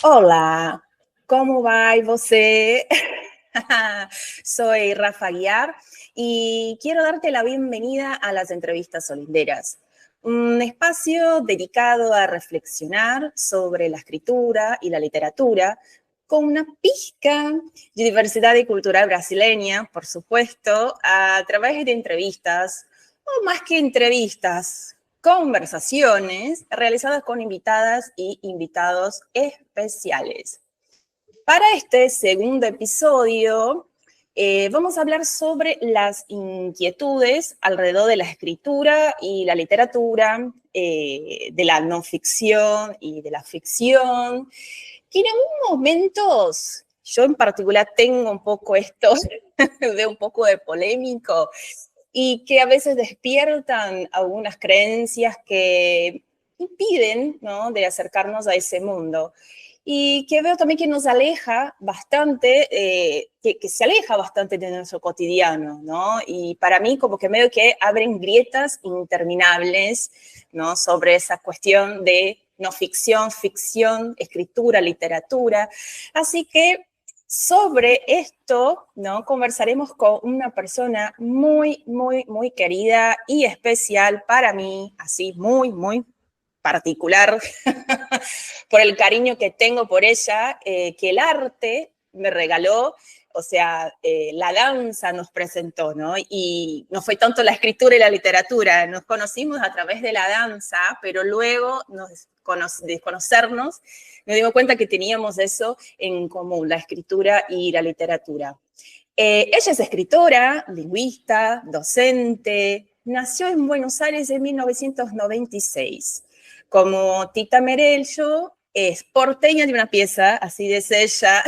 Olá, como vai você? Soy Rafa Guiar y quiero darte la bienvenida a las entrevistas solinderas, un espacio dedicado a reflexionar sobre la escritura y la literatura con una pizca de diversidad y cultural brasileña, por supuesto, a través de entrevistas, o más que entrevistas, conversaciones realizadas con invitadas y invitados especiales. Para este segundo episodio, vamos a hablar sobre las inquietudes alrededor de la escritura y la literatura, de la no ficción y de la ficción, que en algunos momentos, yo en particular tengo un poco esto de un poco de polémico y que a veces despiertan algunas creencias que impiden, ¿no?, de acercarnos a ese mundo. Y que veo también que nos aleja bastante, que se aleja bastante de nuestro cotidiano, ¿no? Y para mí como que medio que abren grietas interminables, ¿no?, sobre esa cuestión de no ficción, ficción, escritura, literatura. Así que sobre esto, ¿no?, conversaremos con una persona muy, muy, muy querida y especial para mí, así muy, muy particular, por el cariño que tengo por ella, que el arte me regaló, o sea, la danza nos presentó, ¿no? Y no fue tanto la escritura y la literatura, nos conocimos a través de la danza, pero luego de conocernos, me dimos cuenta que teníamos eso en común, la escritura y la literatura. Ella es escritora, lingüista, docente, nació en Buenos Aires en 1996. Como Tita Merello, es porteña de una pieza, así es ella,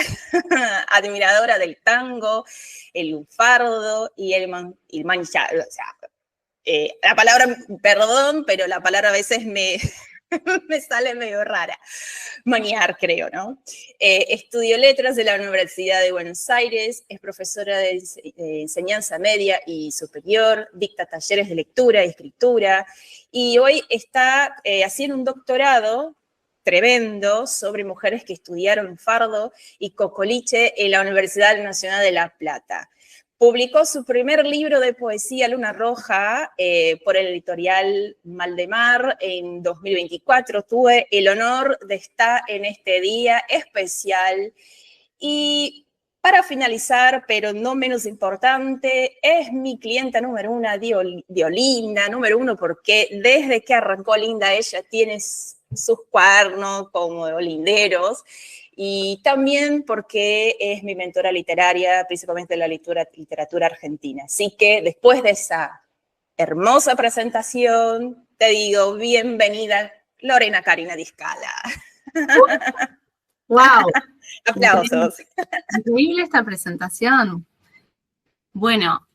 admiradora del tango, el lunfardo y el manchado. O sea, la palabra, perdón, pero la palabra a veces me sale medio rara. Maniar, creo, ¿no? Estudió letras de la Universidad de Buenos Aires, es profesora de enseñanza media y superior, dicta talleres de lectura y escritura, y hoy está haciendo un doctorado tremendo sobre mujeres que estudiaron fardo y cocoliche en la Universidad Nacional de La Plata. Publicó su primer libro de poesía, Luna Roja, por el editorial Maldemar en 2024. Tuve el honor de estar en este día especial. Y para finalizar, pero no menos importante, es mi clienta número uno de Olinda, número uno, porque desde que arrancó Olinda ella tiene sus cuadernos como olinderos, y también porque es mi mentora literaria, principalmente de la literatura argentina. Así que después de esa hermosa presentación, te digo bienvenida, Lorena Karina Di Scala. ¡Wow! Increíble, Aplausos. increíble esta presentación. Bueno,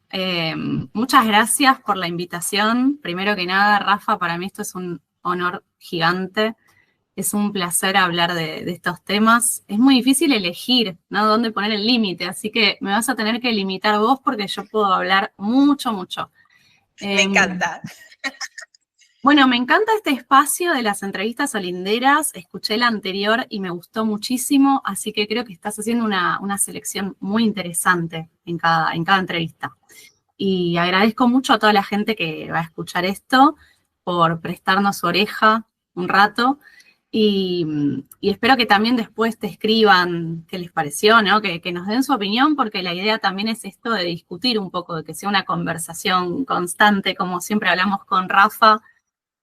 muchas gracias por la invitación. Primero que nada, Rafa, para mí esto es un honor gigante. Es un placer hablar de estos temas. Es muy difícil elegir, ¿no?, dónde poner el límite, así que me vas a tener que limitar vos porque yo puedo hablar mucho, mucho. Me encanta. Bueno, me encanta este espacio de las entrevistas olinderas. Escuché la anterior y me gustó muchísimo, así que creo que estás haciendo una selección muy interesante en cada entrevista. Y agradezco mucho a toda la gente que va a escuchar esto por prestarnos su oreja un rato. Y espero que también después te escriban qué les pareció, ¿no? Que nos den su opinión, porque la idea también es esto de discutir un poco, de que sea una conversación constante, como siempre hablamos con Rafa.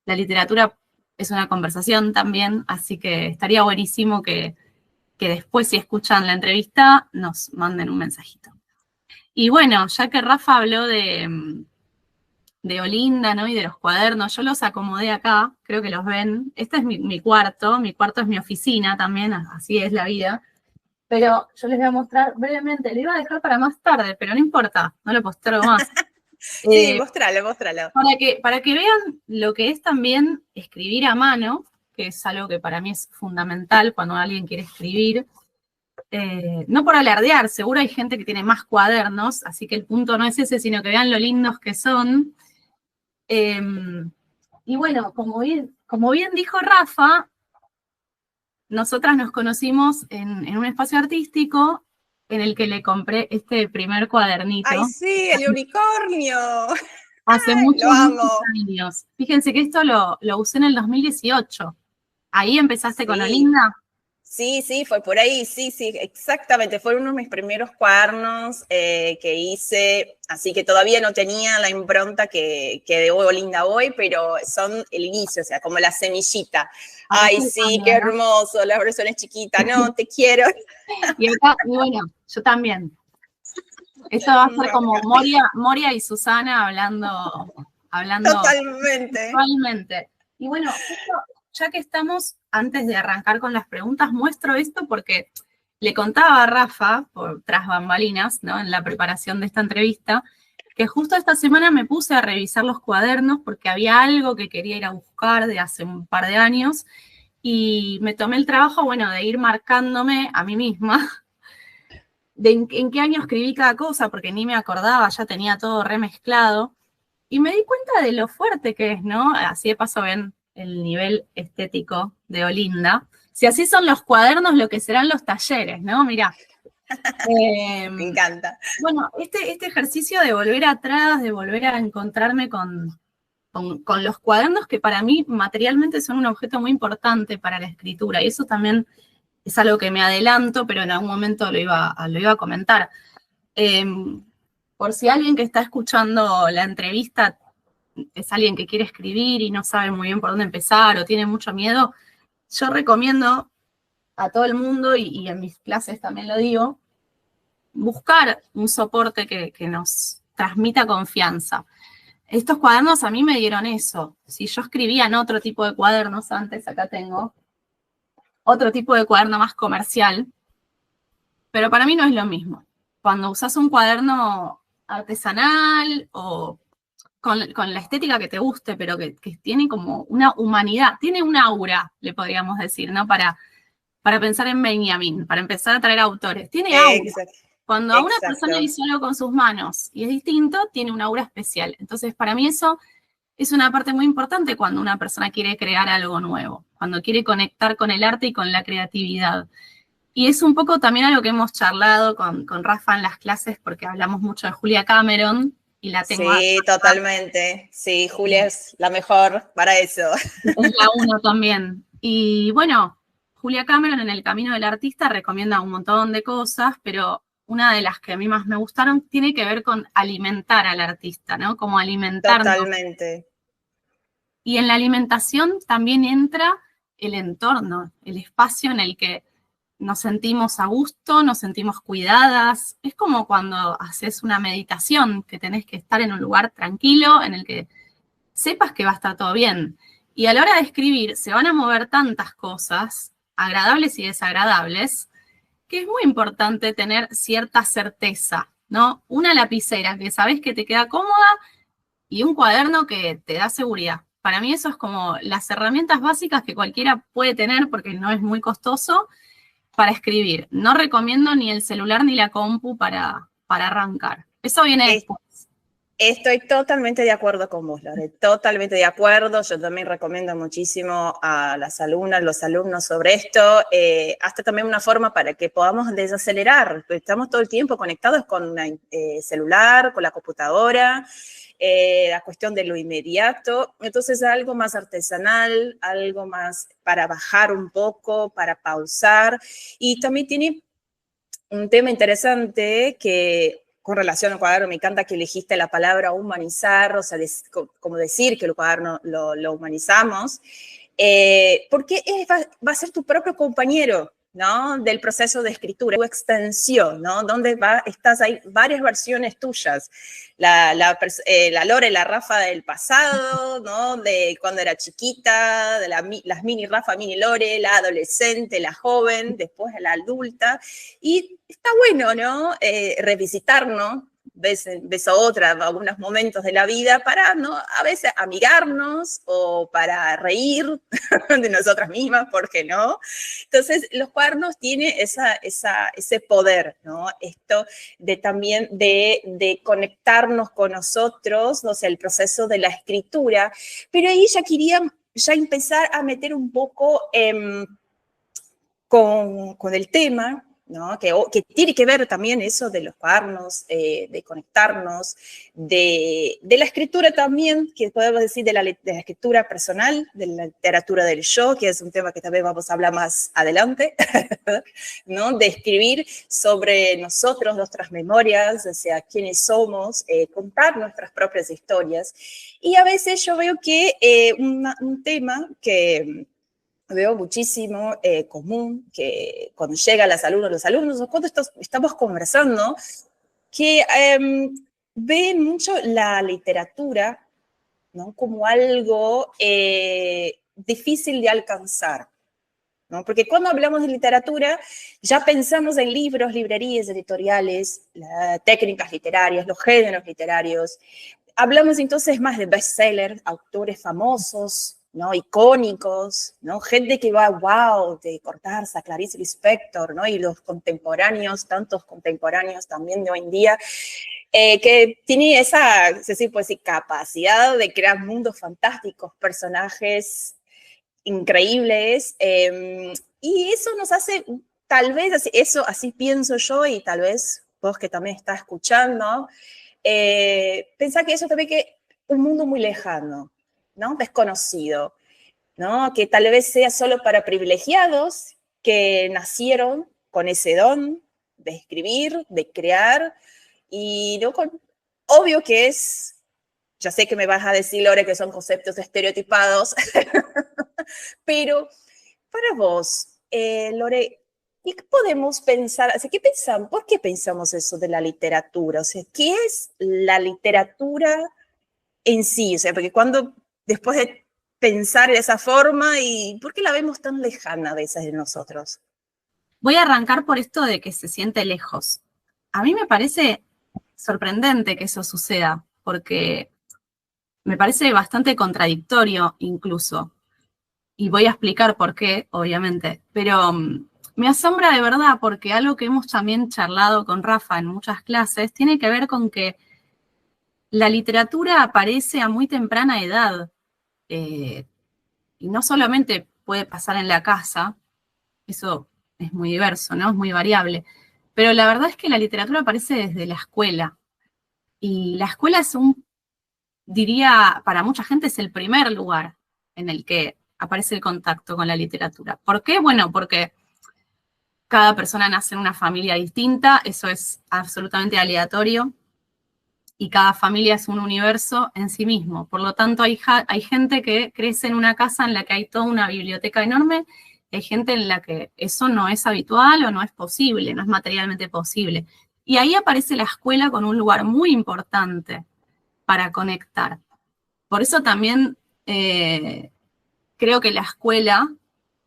La literatura es una conversación también, así que estaría buenísimo que después, si escuchan la entrevista, nos manden un mensajito. Y bueno, ya que Rafa habló de Olinda, ¿no?, y de los cuadernos, yo los acomodé acá, creo que los ven. Este es mi cuarto es mi oficina también, así es la vida. Pero yo les voy a mostrar brevemente, le iba a dejar para más tarde, pero no importa, no lo postergo más. Sí, mostralo. Para que vean lo que es también escribir a mano, que es algo que para mí es fundamental cuando alguien quiere escribir. No por alardear, seguro hay gente que tiene más cuadernos, así que el punto no es ese, sino que vean lo lindos que son. Y bueno, como bien dijo Rafa, nosotras nos conocimos en un espacio artístico en el que le compré este primer ¡Ay, cuadernito sí, el unicornio! hace Lo muchos, muchos amo. años. Fíjense que esto lo usé en el 2018. Ahí empezaste con Sí. Olinda. Sí, sí, fue por ahí, sí, sí, exactamente. Fue uno de mis primeros cuadernos que hice, así que todavía no tenía la impronta que debo linda hoy, pero son el inicio, o sea, como la semillita. Acá Ay, está el sí, cambio, qué ¿no? hermoso, la versión es chiquita, no, te quiero. Y acá, y bueno, yo también. Esto va a ser como Moria y Susana hablando Totalmente. actualmente. Y bueno, justo ya que estamos, antes de arrancar con las preguntas, muestro esto porque le contaba a Rafa, por tras bambalinas, ¿no? En la preparación de esta entrevista, que justo esta semana me puse a revisar los cuadernos porque había algo que quería ir a buscar de hace un par de años y me tomé el trabajo, bueno, de ir marcándome a mí misma de en qué año escribí cada cosa, porque ni me acordaba, ya tenía todo remezclado. Y me di cuenta de lo fuerte que es, ¿no? Así de paso ven el nivel estético de Olinda. Si así son los cuadernos, lo que serán los talleres, ¿no? Mirá. Me encanta. Bueno, este ejercicio de volver atrás, de volver a encontrarme con los cuadernos que para mí materialmente son un objeto muy importante para la escritura. Y eso también es algo que me adelanto, pero en algún momento lo iba a comentar. Eh, por si alguien que está escuchando la entrevista es alguien que quiere escribir y no sabe muy bien por dónde empezar o tiene mucho miedo, yo recomiendo a todo el mundo, y en mis clases también lo digo, buscar un soporte que nos transmita confianza. Estos cuadernos a mí me dieron eso. Si yo escribía en otro tipo de cuadernos antes, acá tengo otro tipo de cuaderno más comercial, pero para mí no es lo mismo. Cuando usas un cuaderno artesanal o con la estética que te guste, pero que tiene como una humanidad, tiene un aura, le podríamos decir, ¿no? Para pensar en Benjamin, para empezar a traer autores. Tiene aura. Exacto. Cuando a una persona Exacto. hizo algo con sus manos y es distinto, tiene un aura especial. Entonces, para mí eso es una parte muy importante cuando una persona quiere crear algo nuevo, cuando quiere conectar con el arte y con la creatividad. Y es un poco también algo que hemos charlado con Rafa en las clases, porque hablamos mucho de Julia Cameron y la tengo a Sí, totalmente. Sí, Julia es la mejor para eso. es la uno también. Y bueno, Julia Cameron en El Camino del Artista recomienda un montón de cosas, pero una de las que a mí más me gustaron tiene que ver con alimentar al artista, ¿no? Como alimentarnos. Totalmente. Y en la alimentación también entra el entorno, el espacio en el que nos sentimos a gusto, nos sentimos cuidadas. Es como cuando haces una meditación, que tenés que estar en un lugar tranquilo, en el que sepas que va a estar todo bien. Y a la hora de escribir se van a mover tantas cosas, agradables y desagradables, que es muy importante tener cierta certeza, ¿no? Una lapicera que sabes que te queda cómoda y un cuaderno que te da seguridad. Para mí eso es como las herramientas básicas que cualquiera puede tener porque no es muy costoso para escribir. No recomiendo ni el celular ni la compu para arrancar. Eso viene Es- después. Estoy totalmente de acuerdo con vos, Lore, totalmente de acuerdo. Yo también recomiendo muchísimo a las alumnas, los alumnos sobre esto, hasta también una forma para que podamos desacelerar. Estamos todo el tiempo conectados con un celular, con la computadora, la cuestión de lo inmediato. Entonces, algo más artesanal, algo más para bajar un poco, para pausar. Y también tiene un tema interesante que con relación al cuaderno, me encanta que elegiste la palabra humanizar, o sea, como decir que el cuaderno lo humanizamos, porque va a ser tu propio compañero, ¿no? Del proceso de escritura, tu extensión, ¿no? Donde estás, hay varias versiones tuyas. La Lore, la Rafa del pasado, ¿no? De cuando era chiquita, de las mini Rafa, mini Lore, la adolescente, la joven, después la adulta. Y está bueno, ¿no? Revisitarnos, ves a otra, algunos momentos de la vida para, ¿no? A veces amigarnos o para reír de nosotras mismas, ¿por qué no? Entonces, los cuadernos tienen ese poder, ¿no? Esto de también de conectarnos con nosotros, no sé, el proceso de la escritura, pero ahí ya quería ya empezar a meter un poco con el tema, ¿no? Que tiene que ver también eso de los cuadernos, de conectarnos, de la escritura también, que podemos decir de la escritura personal, de la literatura del yo, que es un tema que también vamos a hablar más adelante, ¿no? De escribir sobre nosotros, nuestras memorias, o sea, quiénes somos, contar nuestras propias historias. Y a veces yo veo que un tema que veo muchísimo común que cuando llegan los alumnos, o cuando estamos conversando, que ven mucho la literatura, ¿no? Como algo difícil de alcanzar, ¿no? Porque cuando hablamos de literatura, ya pensamos en libros, librerías, editoriales, técnicas literarias, los géneros literarios. Hablamos entonces más de bestsellers, autores famosos, ¿no? Icónicos, ¿no? Gente que va, wow, de Cortázar, Clarice Lispector, ¿no? Y los contemporáneos, tantos contemporáneos también de hoy en día, que tiene esa, no sé si puede decir, capacidad de crear mundos fantásticos, personajes increíbles, y eso nos hace, tal vez, eso así pienso yo, y tal vez vos que también estás escuchando, pensar que eso también que un mundo muy lejano, ¿no? Desconocido, ¿no? Que tal vez sea solo para privilegiados que nacieron con ese don de escribir, de crear, y no con, obvio que es, ya sé que me vas a decir, Lore, que son conceptos estereotipados, pero para vos, Lore, ¿y qué podemos pensar? O sea, ¿qué pensamos? ¿Por qué pensamos eso de la literatura? O sea, ¿qué es la literatura en sí? O sea, porque cuando, después de pensar de esa forma, ¿y por qué la vemos tan lejana a veces de nosotros? Voy a arrancar por esto de que se siente lejos. A mí me parece sorprendente que eso suceda, porque me parece bastante contradictorio incluso. Y voy a explicar por qué, obviamente. Pero me asombra de verdad porque algo que hemos también charlado con Rafa en muchas clases tiene que ver con que la literatura aparece a muy temprana edad. Y no solamente puede pasar en la casa, eso es muy diverso, ¿no? Es muy variable. Pero la verdad es que la literatura aparece desde la escuela. Y la escuela es diría, para mucha gente es el primer lugar en el que aparece el contacto con la literatura. ¿Por qué? Bueno, porque cada persona nace en una familia distinta, eso es absolutamente aleatorio, y cada familia es un universo en sí mismo. Por lo tanto, hay gente que crece en una casa en la que hay toda una biblioteca enorme, hay gente en la que eso no es habitual o no es posible, no es materialmente posible. Y ahí aparece la escuela con un lugar muy importante para conectar. Por eso también creo que la escuela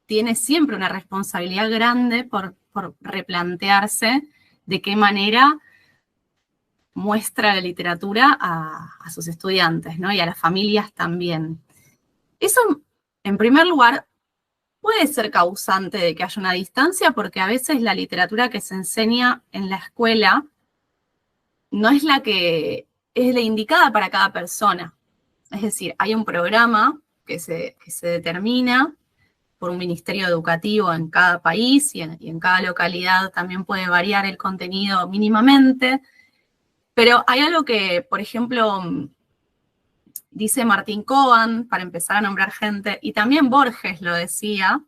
tiene siempre una responsabilidad grande por replantearse de qué manera muestra la literatura a sus estudiantes, ¿no? Y a las familias también. Eso, en primer lugar, puede ser causante de que haya una distancia, porque a veces la literatura que se enseña en la escuela no es la que es la indicada para cada persona. Es decir, hay un programa que se determina por un ministerio educativo en cada país y en cada localidad también puede variar el contenido mínimamente, pero hay algo que, por ejemplo, dice Martín Coban, para empezar a nombrar gente, y también Borges lo decía,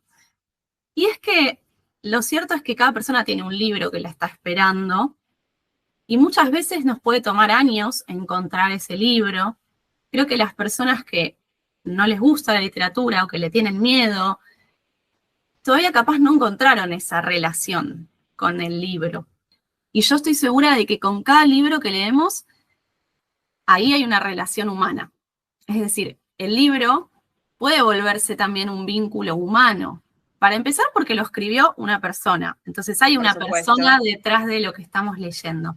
y es que lo cierto es que cada persona tiene un libro que la está esperando, y muchas veces nos puede tomar años encontrar ese libro. Creo que las personas que no les gusta la literatura o que le tienen miedo, todavía capaz no encontraron esa relación con el libro. Y yo estoy segura de que con cada libro que leemos, ahí hay una relación humana. Es decir, el libro puede volverse también un vínculo humano. Para empezar, porque lo escribió una persona. Entonces hay una persona detrás de lo que estamos leyendo.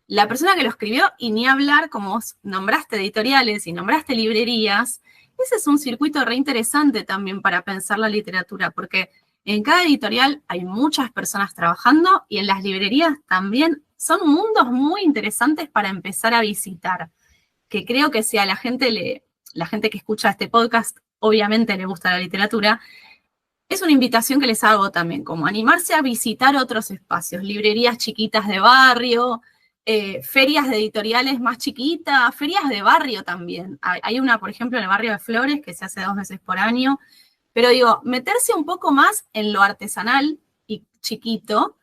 La persona que lo escribió, y ni hablar, como vos nombraste editoriales y nombraste librerías, ese es un circuito re interesante también para pensar la literatura, porque en cada editorial hay muchas personas trabajando y en las librerías también son mundos muy interesantes para empezar a visitar, que creo que si a la gente que escucha este podcast obviamente le gusta la literatura, es una invitación que les hago también, como animarse a visitar otros espacios, librerías chiquitas de barrio, ferias de editoriales más chiquitas, ferias de barrio también. Hay una, por ejemplo, en el barrio de Flores, que se hace 2 veces por año, pero digo, meterse un poco más en lo artesanal y chiquito,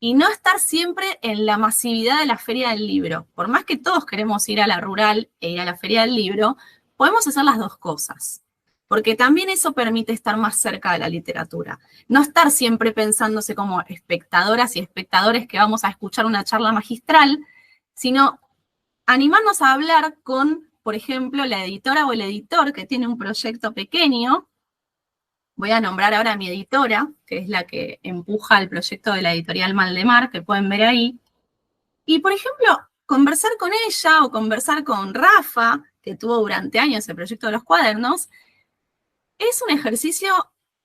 y no estar siempre en la masividad de la feria del libro. Por más que todos queremos ir a la rural e ir a la feria del libro, podemos hacer las dos cosas. Porque también eso permite estar más cerca de la literatura. No estar siempre pensándose como espectadoras y espectadores que vamos a escuchar una charla magistral, sino animarnos a hablar con, por ejemplo, la editora o el editor que tiene un proyecto pequeño. Voy a nombrar ahora a mi editora, que es la que empuja el proyecto de la editorial Maldemar, que pueden ver ahí. Y, por ejemplo, conversar con ella o conversar con Rafa, que tuvo durante años el proyecto de los cuadernos, es un ejercicio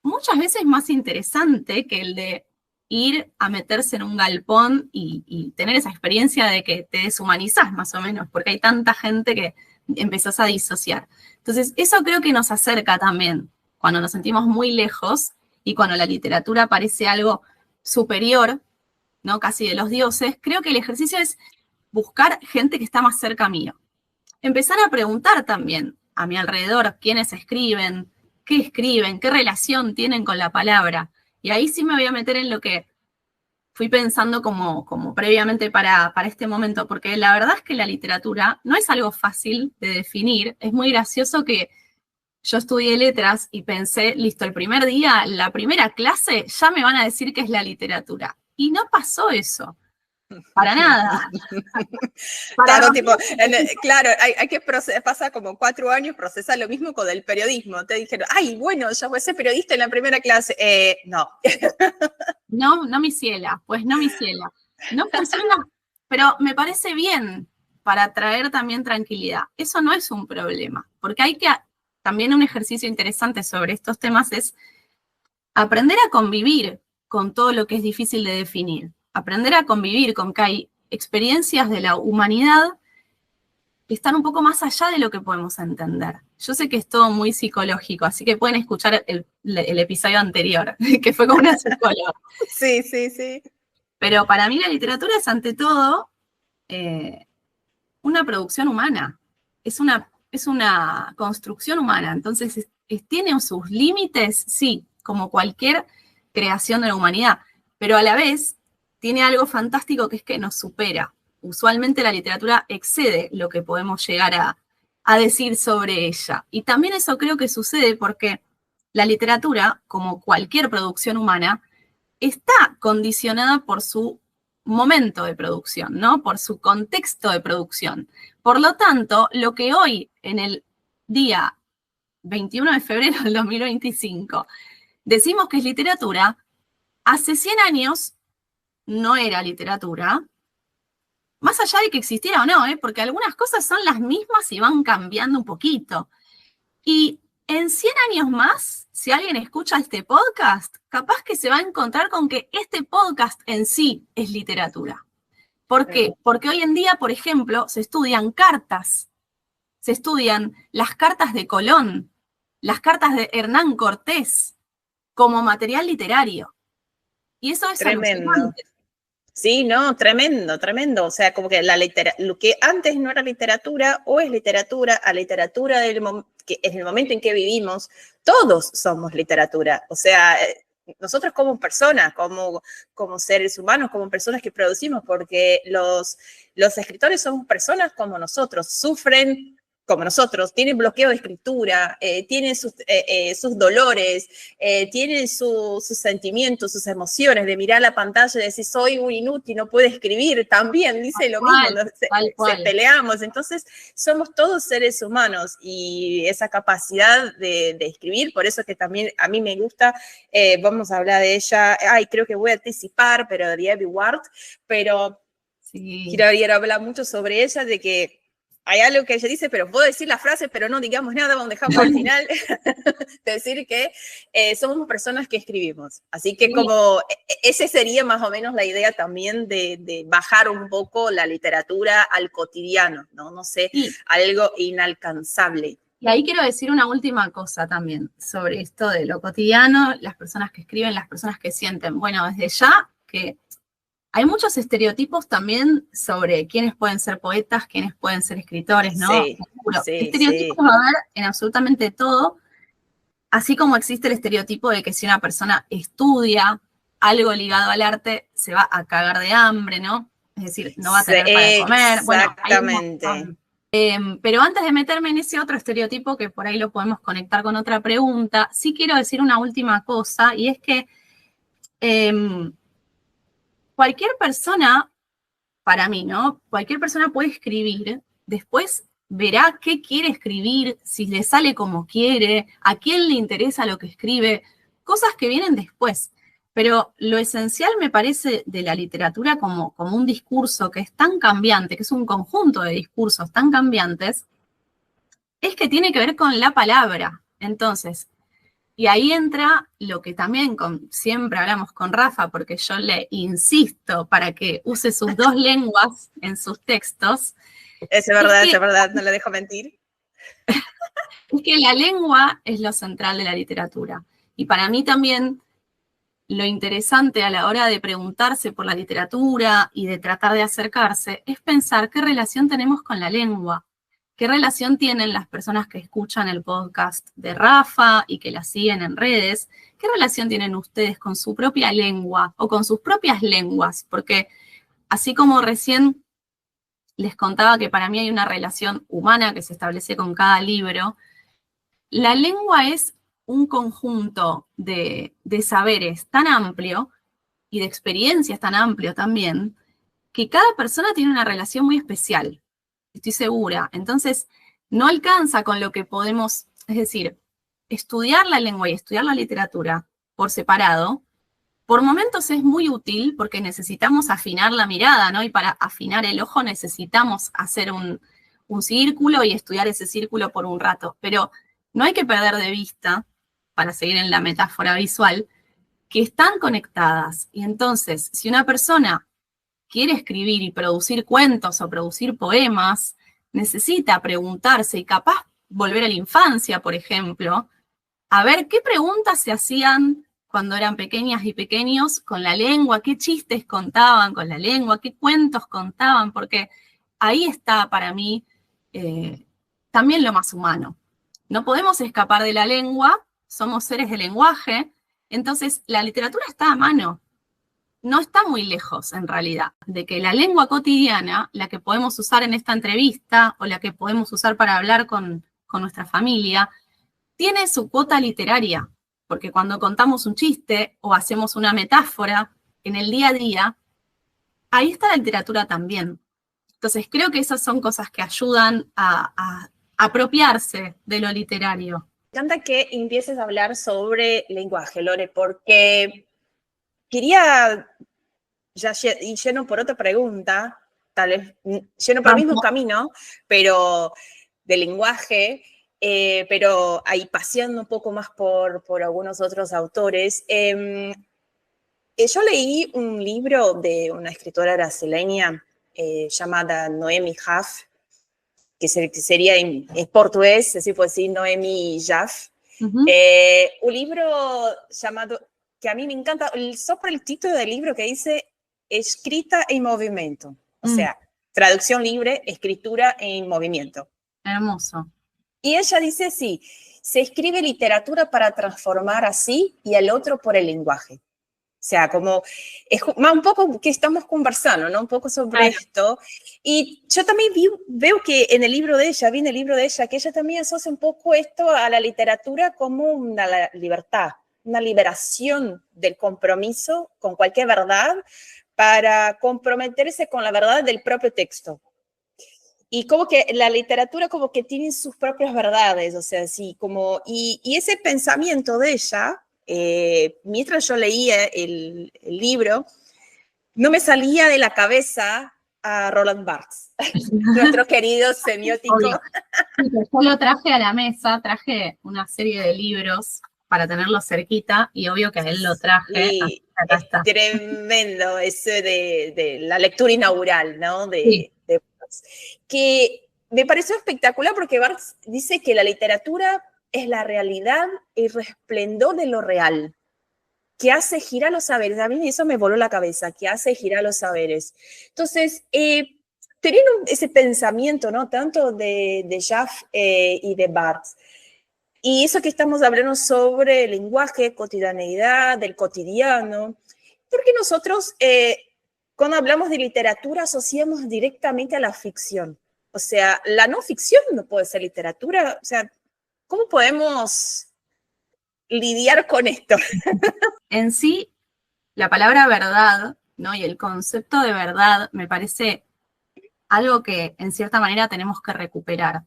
muchas veces más interesante que el de ir a meterse en un galpón y tener esa experiencia de que te deshumanizás más o menos, porque hay tanta gente que empezás a disociar. Entonces, eso creo que nos acerca también, cuando nos sentimos muy lejos y cuando la literatura parece algo superior, ¿no? Casi de los dioses, creo que el ejercicio es buscar gente que está más cerca mío. Empezar a preguntar también a mi alrededor quiénes escriben, qué relación tienen con la palabra. Y ahí sí me voy a meter en lo que fui pensando como previamente para este momento, porque la verdad es que la literatura no es algo fácil de definir. Es muy gracioso que yo estudié letras y pensé, listo, el primer día, la primera clase, ya me van a decir qué es la literatura. Y no pasó eso. Para nada. Claro, tipo, claro, hay que pasa como 4 años, procesa lo mismo con el periodismo. Te dijeron, ay, bueno, yo voy a ser periodista en la primera clase. No. No, mi ciela, pues no, mi ciela. No funciona, pero me parece bien para traer también tranquilidad. Eso no es un problema, porque hay que, también un ejercicio interesante sobre estos temas es aprender a convivir con todo lo que es difícil de definir. Aprender a convivir con que hay experiencias de la humanidad que están un poco más allá de lo que podemos entender. Yo sé que es todo muy psicológico, así que pueden escuchar el episodio anterior, que fue con una psicóloga. Sí, sí, sí. Pero para mí la literatura es ante todo una producción humana, es una construcción humana, entonces tiene sus límites, sí, como cualquier creación de la humanidad, pero a la vez tiene algo fantástico que es que nos supera. Usualmente la literatura excede lo que podemos llegar a decir sobre ella. Y también eso creo que sucede porque la literatura, como cualquier producción humana, está condicionada por su momento de producción, ¿no? Por su contexto de producción. Por lo tanto, lo que hoy, en el día 21 de febrero del 2025, decimos que es literatura, hace 100 años no era literatura, más allá de que existiera o no, porque algunas cosas son las mismas y van cambiando un poquito. Y en 100 años más, si alguien escucha este podcast, capaz que se va a encontrar con que este podcast en sí es literatura. ¿Por qué? Porque hoy en día, por ejemplo, se estudian cartas, se estudian las cartas de Colón, las cartas de Hernán Cortés, como material literario. Y eso es tremendo. Alucinante. Sí, no, tremendo, tremendo. O sea, como que lo que antes no era literatura, o es literatura, a literatura que en el momento en que vivimos, todos somos literatura. O sea, nosotros como personas, como seres humanos, como personas que producimos, porque los escritores somos personas como nosotros, sufren como nosotros, tienen bloqueo de escritura, tienen sus dolores, tienen sus sentimientos, sus emociones, de mirar la pantalla y decir, soy un inútil, no puedo escribir, también dice lo mismo, se peleamos. Entonces, somos todos seres humanos y esa capacidad de escribir, por eso que también a mí me gusta, vamos a hablar de ella, creo que voy a anticipar, pero de Abby Ward, pero sí. quiero hablar mucho sobre ella, de que hay algo que ella dice, pero puedo decir la frase, pero no digamos nada, vamos a dejar para el final, decir que somos personas que escribimos. Así que como esa sería más o menos la idea también de bajar un poco la literatura al cotidiano, ¿no? No sé, algo inalcanzable. Y ahí quiero decir una última cosa también sobre esto de lo cotidiano, las personas que escriben, las personas que sienten. Bueno, desde ya que hay muchos estereotipos también sobre quiénes pueden ser poetas, quiénes pueden ser escritores, ¿no? Sí, Seguro. sí, Estereotipos sí. va a haber en absolutamente todo, así como existe el estereotipo de que si una persona estudia algo ligado al arte, se va a cagar de hambre, ¿no? Es decir, no va a Sí, tener para comer. Bueno, hay un exactamente. montón. Pero antes de meterme en ese otro estereotipo, que por ahí lo podemos conectar con otra pregunta, sí quiero decir una última cosa, y es que cualquier persona, para mí, ¿no? Cualquier persona puede escribir, después verá qué quiere escribir, si le sale como quiere, a quién le interesa lo que escribe, cosas que vienen después. Pero lo esencial me parece de la literatura como un discurso que es tan cambiante, que es un conjunto de discursos tan cambiantes, es que tiene que ver con la palabra. Entonces, y ahí entra lo que también siempre hablamos con Rafa, porque yo le insisto para que use sus dos lenguas en sus textos, Es verdad, no le dejo mentir. es que la lengua es lo central de la literatura. Y para mí también lo interesante a la hora de preguntarse por la literatura y de tratar de acercarse es pensar qué relación tenemos con la lengua. ¿Qué relación tienen las personas que escuchan el podcast de Rafa y que la siguen en redes? ¿Qué relación tienen ustedes con su propia lengua o con sus propias lenguas? Porque así como recién les contaba que para mí hay una relación humana que se establece con cada libro, la lengua es un conjunto de saberes tan amplio y de experiencias tan amplio también, que cada persona tiene una relación muy especial, estoy segura. Entonces, no alcanza con lo que podemos, es decir, estudiar la lengua y estudiar la literatura por separado, por momentos es muy útil porque necesitamos afinar la mirada, ¿no? Y para afinar el ojo necesitamos hacer un círculo y estudiar ese círculo por un rato. Pero no hay que perder de vista, para seguir en la metáfora visual, que están conectadas. Y entonces, si una persona quiere escribir y producir cuentos o producir poemas, necesita preguntarse y capaz volver a la infancia, por ejemplo, a ver qué preguntas se hacían cuando eran pequeñas y pequeños con la lengua, qué chistes contaban con la lengua, qué cuentos contaban, porque ahí está para mí también lo más humano. No podemos escapar de la lengua, somos seres de lenguaje, entonces la literatura está a mano, no está muy lejos en realidad, de que la lengua cotidiana, la que podemos usar en esta entrevista o la que podemos usar para hablar con nuestra familia, tiene su cuota literaria, porque cuando contamos un chiste o hacemos una metáfora en el día a día, ahí está la literatura también. Entonces creo que esas son cosas que ayudan a apropiarse de lo literario. Me encanta que empieces a hablar sobre lenguaje, Lore, porque quería ya ir lleno por otra pregunta, tal vez lleno por el mismo camino, pero de lenguaje, pero ahí paseando un poco más por algunos otros autores. Yo leí un libro de una escritora brasileña llamada Noemi Jaff, que sería en portugués, así puedo decir, Noemi Jaff. Un libro llamado, que a mí me encanta, sobre el título del libro que dice Escrita en movimiento. O sea, traducción libre, escritura en movimiento. Hermoso. Y ella dice así, se escribe literatura para transformar así y al otro por el lenguaje. O sea, como es más un poco que estamos conversando, ¿no? Un poco sobre esto. Y yo también veo que en el libro de ella, vi en el libro de ella, que ella también asocia un poco esto a la literatura como una libertad, una liberación del compromiso con cualquier verdad para comprometerse con la verdad del propio texto. Y como que la literatura como que tiene sus propias verdades, o sea, así como, y ese pensamiento de ella, mientras yo leía el libro, no me salía de la cabeza a Roland Barthes, nuestro querido semiótico. Yo lo traje a la mesa, traje una serie de libros para tenerlo cerquita y obvio que a él lo traje. Y acá está. Tremendo ese de la lectura inaugural, ¿no? Que me pareció espectacular porque Barthes dice que la literatura es la realidad y resplendor de lo real, que hace girar los saberes. A mí eso me voló la cabeza, que hace girar los saberes. Entonces, teniendo ese pensamiento, ¿no? Tanto de Jaffe y de Barthes, y eso que estamos hablando sobre el lenguaje, cotidianeidad, del cotidiano, porque nosotros, cuando hablamos de literatura, asociamos directamente a la ficción. O sea, la no ficción no puede ser literatura. O sea, ¿cómo podemos lidiar con esto? En sí, la palabra verdad, ¿no? Y el concepto de verdad me parece algo que en cierta manera tenemos que recuperar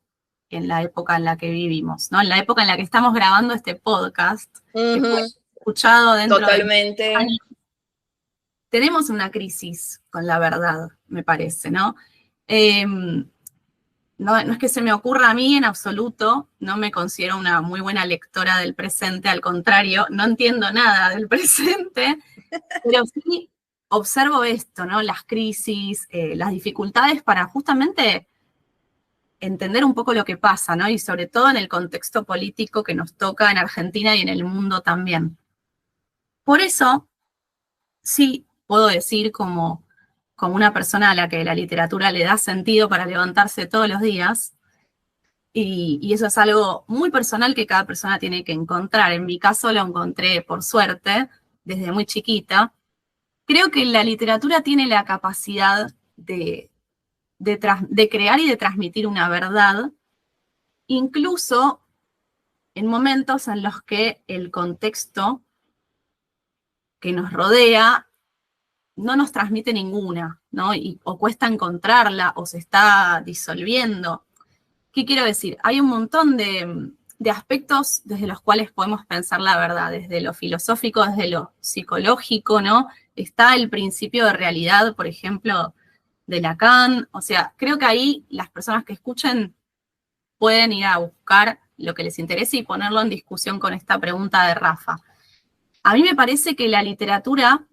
en la época en la que vivimos, ¿no? En la época en la que estamos grabando este podcast, que fue escuchado dentro Totalmente. de años. Tenemos una crisis con la verdad, me parece, ¿no? No es que se me ocurra a mí en absoluto, no me considero una muy buena lectora del presente, al contrario, no entiendo nada del presente, pero sí observo esto, ¿no? Las crisis, las dificultades para justamente entender un poco lo que pasa, ¿no? Y sobre todo en el contexto político que nos toca en Argentina y en el mundo también. Por eso, sí puedo decir como una persona a la que la literatura le da sentido para levantarse todos los días, y eso es algo muy personal que cada persona tiene que encontrar. En mi caso lo encontré, por suerte, desde muy chiquita. Creo que la literatura tiene la capacidad de crear y de transmitir una verdad, incluso en momentos en los que el contexto que nos rodea no nos transmite ninguna, ¿no? O cuesta encontrarla, o se está disolviendo. ¿Qué quiero decir? Hay un montón de aspectos desde los cuales podemos pensar la verdad, desde lo filosófico, desde lo psicológico, ¿no? Está el principio de realidad, por ejemplo, de Lacan. O sea, creo que ahí las personas que escuchen pueden ir a buscar lo que les interese y ponerlo en discusión con esta pregunta de Rafa. A mí me parece que la literatura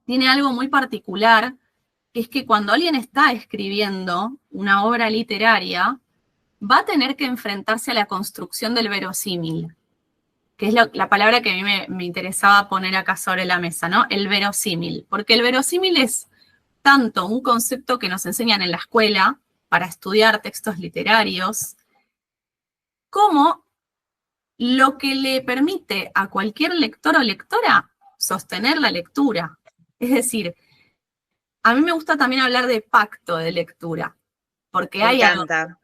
tiene algo muy particular, que es que cuando alguien está escribiendo una obra literaria, va a tener que enfrentarse a la construcción del verosímil, que es la palabra que a mí me interesaba poner acá sobre la mesa, ¿no? El verosímil, porque el verosímil es tanto un concepto que nos enseñan en la escuela para estudiar textos literarios, como lo que le permite a cualquier lector o lectora sostener la lectura. Es decir, a mí me gusta también hablar de pacto de lectura, porque Me encanta.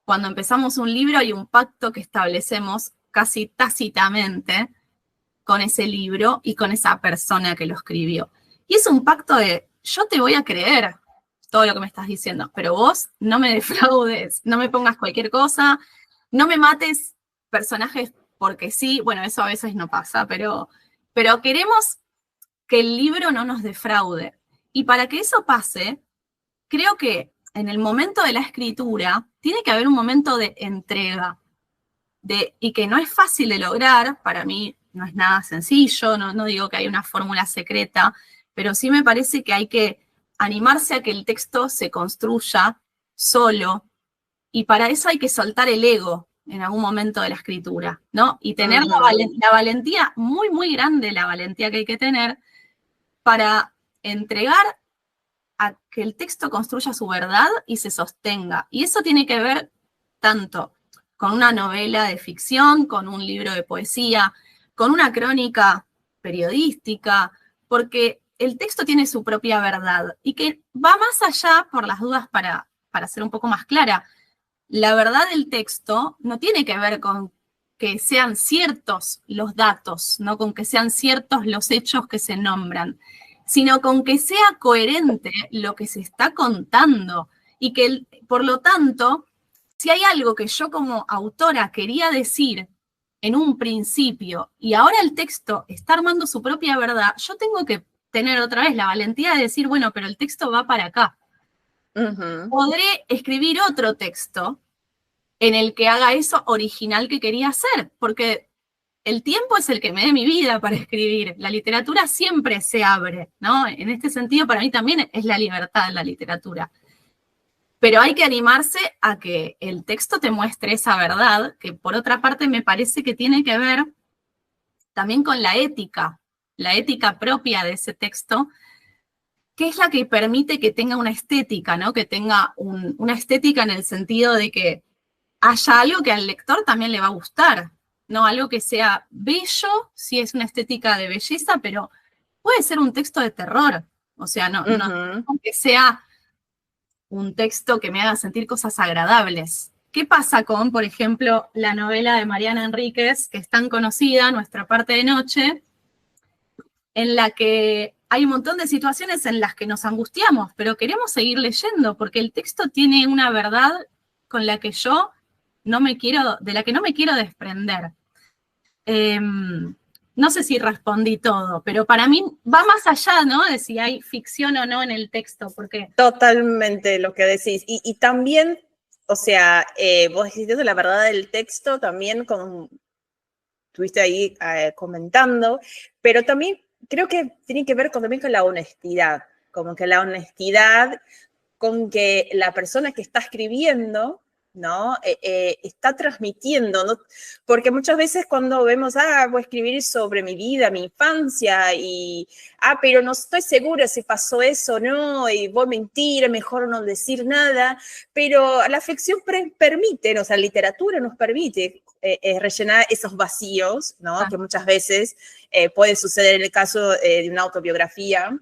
Cuando empezamos un libro hay un pacto que establecemos casi tácitamente con ese libro y con esa persona que lo escribió. Y es un pacto de, yo te voy a creer todo lo que me estás diciendo, pero vos no me defraudes, no me pongas cualquier cosa, no me mates personajes porque sí, bueno, eso a veces no pasa, pero queremos que el libro no nos defraude. Y para que eso pase, creo que en el momento de la escritura tiene que haber un momento de entrega, y que no es fácil de lograr. Para mí no es nada sencillo, no digo que hay una fórmula secreta, pero sí me parece que hay que animarse a que el texto se construya solo, y para eso hay que soltar el ego en algún momento de la escritura, ¿no? Y tener la valentía, muy, muy grande la valentía que hay que tener para entregar a que el texto construya su verdad y se sostenga. Y eso tiene que ver tanto con una novela de ficción, con un libro de poesía, con una crónica periodística, porque el texto tiene su propia verdad y que va más allá, por las dudas, para ser un poco más clara. La verdad del texto no tiene que ver con que sean ciertos los datos, no con que sean ciertos los hechos que se nombran, sino con que sea coherente lo que se está contando y que, por lo tanto, si hay algo que yo como autora quería decir en un principio y ahora el texto está armando su propia verdad, yo tengo que tener otra vez la valentía de decir, bueno, pero el texto va para acá. Podré escribir otro texto en el que haga eso original que quería hacer, porque el tiempo es el que me dé mi vida para escribir. La literatura siempre se abre, ¿no? En este sentido, para mí también es la libertad en la literatura. Pero hay que animarse a que el texto te muestre esa verdad, que por otra parte me parece que tiene que ver también con la ética propia de ese texto, que es la que permite que tenga una estética, ¿no? Que tenga una estética en el sentido de que haya algo que al lector también le va a gustar, ¿no? Algo que sea bello, sí es una estética de belleza, pero puede ser un texto de terror. O sea, no que sea un texto que me haga sentir cosas agradables. ¿Qué pasa con, por ejemplo, la novela de Mariana Enríquez, que es tan conocida, Nuestra parte de noche, en la que hay un montón de situaciones en las que nos angustiamos, pero queremos seguir leyendo, porque el texto tiene una verdad con la que yo de la que no me quiero desprender. No sé si respondí todo, pero para mí va más allá, ¿no? De si hay ficción o no en el texto, porque... Totalmente lo que decís. Y también, o sea, vos decís la verdad del texto, también estuviste ahí comentando, pero también creo que tiene que ver también con la honestidad, como que la honestidad con que la persona que está escribiendo, ¿no? Está transmitiendo, ¿no? Porque muchas veces cuando vemos, voy a escribir sobre mi vida, mi infancia, pero no estoy segura si pasó eso o no, y voy a mentir, mejor no decir nada, pero la ficción permite, o sea, la literatura nos permite rellenar esos vacíos, ¿no? Que muchas veces puede suceder en el caso de una autobiografía,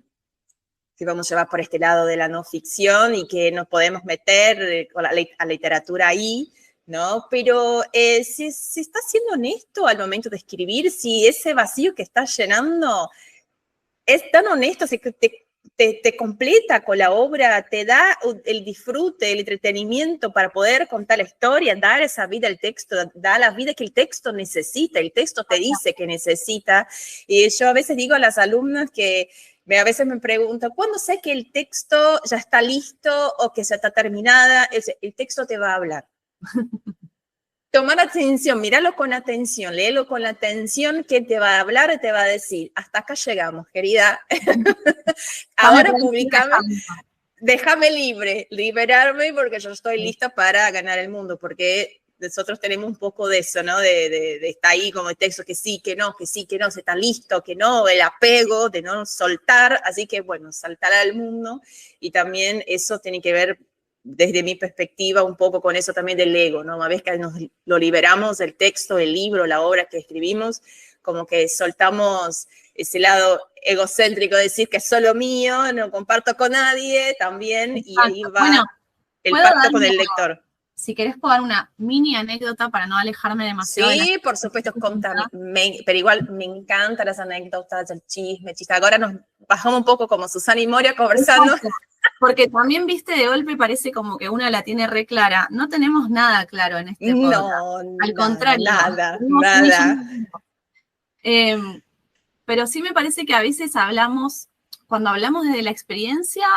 que vamos a llevar por este lado de la no ficción y que nos podemos meter con la literatura ahí, ¿no? Pero si estás siendo honesto al momento de escribir, si ese vacío que estás llenando es tan honesto, si te completa con la obra, te da el disfrute, el entretenimiento para poder contar la historia, dar esa vida al texto, da la vida que el texto necesita, el texto te dice que necesita. Y yo a veces digo a las alumnas que a veces me preguntan, ¿cuándo sé que el texto ya está listo o que ya está terminada? El texto te va a hablar. Tomar atención, míralo con atención, léelo con la atención que te va a hablar y te va a decir, hasta acá llegamos, querida. Ahora publicame, déjame liberarme porque yo estoy lista para ganar el mundo, porque nosotros tenemos un poco de eso, ¿no? De estar ahí como el texto, que sí, que no, se está listo, que no, el apego, de no soltar, así que bueno, saltar al mundo, y también eso tiene que ver, desde mi perspectiva, un poco con eso también del ego, ¿no? Una vez que nos lo liberamos, el texto, el libro, la obra que escribimos, como que soltamos ese lado egocéntrico de decir que es solo mío, no comparto con nadie también. Exacto. Y ahí va el pacto con el lector. Si querés, puedo dar una mini anécdota para no alejarme demasiado. Sí, por supuesto, contame. Pero igual me encantan las anécdotas, el chisme. Ahora nos bajamos un poco como Susana y Moria conversando. Exacto. Porque también, viste, de golpe parece como que una la tiene re clara. No tenemos nada claro en este podcast. No, al contrario. Nada. Pero sí me parece que a veces cuando hablamos desde la experiencia,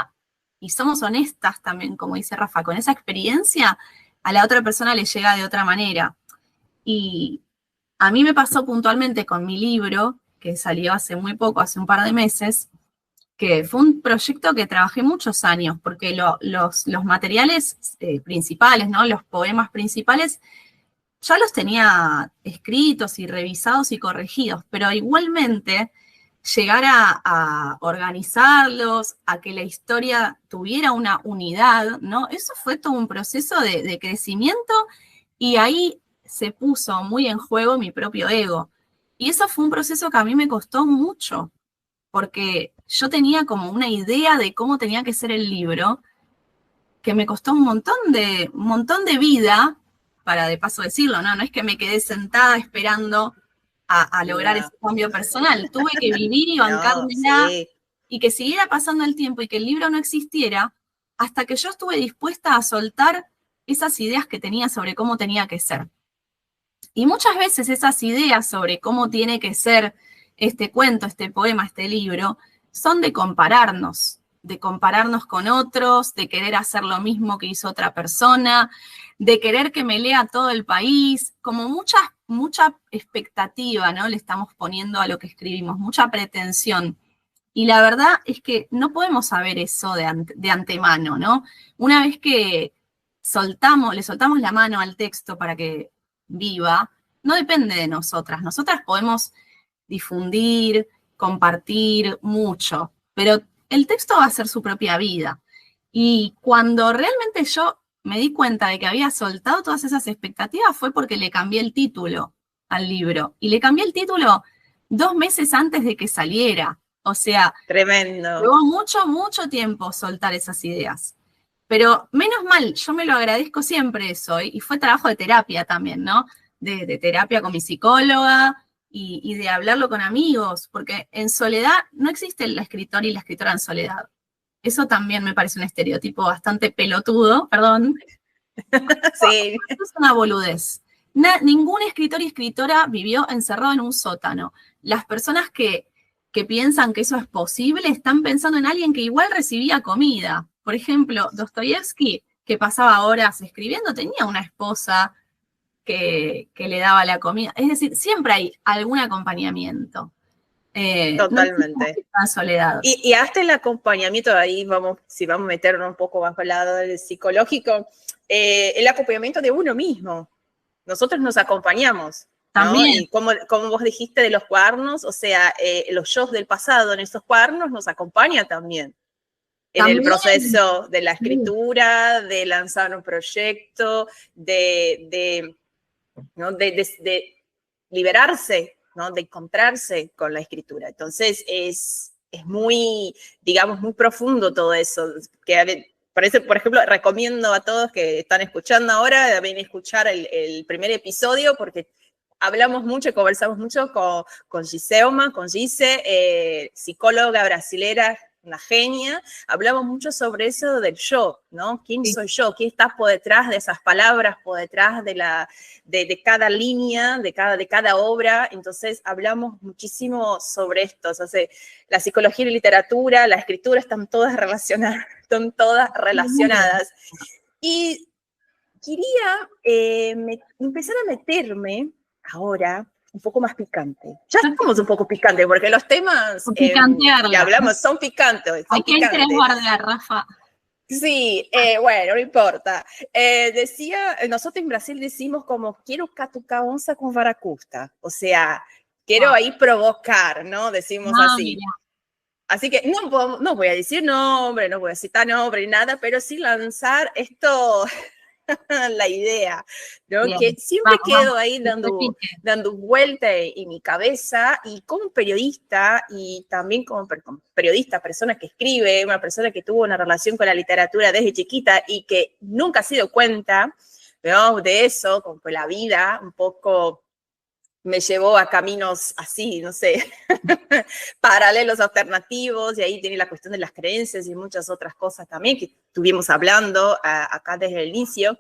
y somos honestas también, como dice Rafa, con esa experiencia, a la otra persona le llega de otra manera. Y a mí me pasó puntualmente con mi libro, que salió hace muy poco, hace un par de meses, que fue un proyecto que trabajé muchos años, porque los materiales principales, ¿no? Los poemas principales, ya los tenía escritos y revisados y corregidos, pero igualmente llegar a organizarlos, a que la historia tuviera una unidad, ¿no? Eso fue todo un proceso de crecimiento, y ahí se puso muy en juego mi propio ego. Y eso fue un proceso que a mí me costó mucho, porque yo tenía como una idea de cómo tenía que ser el libro, que me costó un montón de vida, para de paso decirlo, ¿no? No es que me quedé sentada esperando a lograr ese cambio personal. Tuve que vivir y bancármela, y que siguiera pasando el tiempo y que el libro no existiera, hasta que yo estuve dispuesta a soltar esas ideas que tenía sobre cómo tenía que ser. Y muchas veces esas ideas sobre cómo tiene que ser este cuento, este poema, este libro, son de compararnos con otros, de querer hacer lo mismo que hizo otra persona, de querer que me lea todo el país, como mucha expectativa, ¿no? Le estamos poniendo a lo que escribimos, mucha pretensión. Y la verdad es que no podemos saber eso de antemano, ¿no? Una vez que le soltamos la mano al texto para que viva, no depende de nosotras. Nosotras podemos difundir, compartir mucho, pero el texto va a ser su propia vida. Y cuando realmente yo me di cuenta de que había soltado todas esas expectativas fue porque le cambié el título al libro. Y le cambié el título 2 meses antes de que saliera. O sea, Tremendo. llevó mucho, mucho tiempo soltar esas ideas. Pero menos mal, yo me lo agradezco siempre eso, y fue trabajo de terapia también, ¿no? De terapia con mi psicóloga y de hablarlo con amigos, porque en soledad no existe el escritor y la escritora en soledad. Eso también me parece un estereotipo bastante pelotudo, perdón. Sí. Esto es una boludez. Ningún escritor y escritora vivió encerrado en un sótano. Las personas que piensan que eso es posible están pensando en alguien que igual recibía comida. Por ejemplo, Dostoyevsky, que pasaba horas escribiendo, tenía una esposa que le daba la comida. Es decir, siempre hay algún acompañamiento. Totalmente. No es soledad. Y hasta el acompañamiento, ahí vamos, si vamos a meternos un poco bajo el lado del psicológico, el acompañamiento de uno mismo. Nosotros nos acompañamos, ¿no? También. Y como vos dijiste de los cuadernos, o sea, los yo del pasado en esos cuadernos nos acompañan también. En el proceso de la escritura, de lanzar un proyecto, ¿no? de liberarse, ¿no? De encontrarse con la escritura. Entonces es muy, digamos, muy profundo todo eso. Que parece, por ejemplo, recomiendo a todos que están escuchando ahora, deben escuchar el primer episodio porque hablamos mucho y conversamos mucho con Giseoma, con Gise, psicóloga brasilera, una genia. Hablamos mucho sobre eso del yo, ¿no? ¿Quién soy yo? ¿Quién está por detrás de esas palabras, por detrás de cada línea, de cada obra? Entonces hablamos muchísimo sobre esto. O sea, la psicología y la literatura, la escritura están todas relacionadas. Y quería empezar a meterme ahora un poco más picante. Ya estamos un poco picante, porque los temas que hablamos son picantes. ¿A quién querés guardar, Rafa? Sí, bueno, no importa. Decía, nosotros en Brasil decimos como, quiero catucar onza con varacusta. O sea, quiero ahí provocar, ¿no? Decimos así. Mira. Así que no voy a decir nombre, no voy a citar nombre ni nada, pero sí lanzar esto... la idea, ¿no? Bien, que siempre quedo ahí dando vuelta en mi cabeza, y como periodista y también como periodista, persona que escribe, una persona que tuvo una relación con la literatura desde chiquita y que nunca se dio cuenta, ¿no? De eso, como que la vida un poco me llevó a caminos así, no sé, paralelos, alternativos, y ahí tiene la cuestión de las creencias y muchas otras cosas también que estuvimos hablando acá desde el inicio.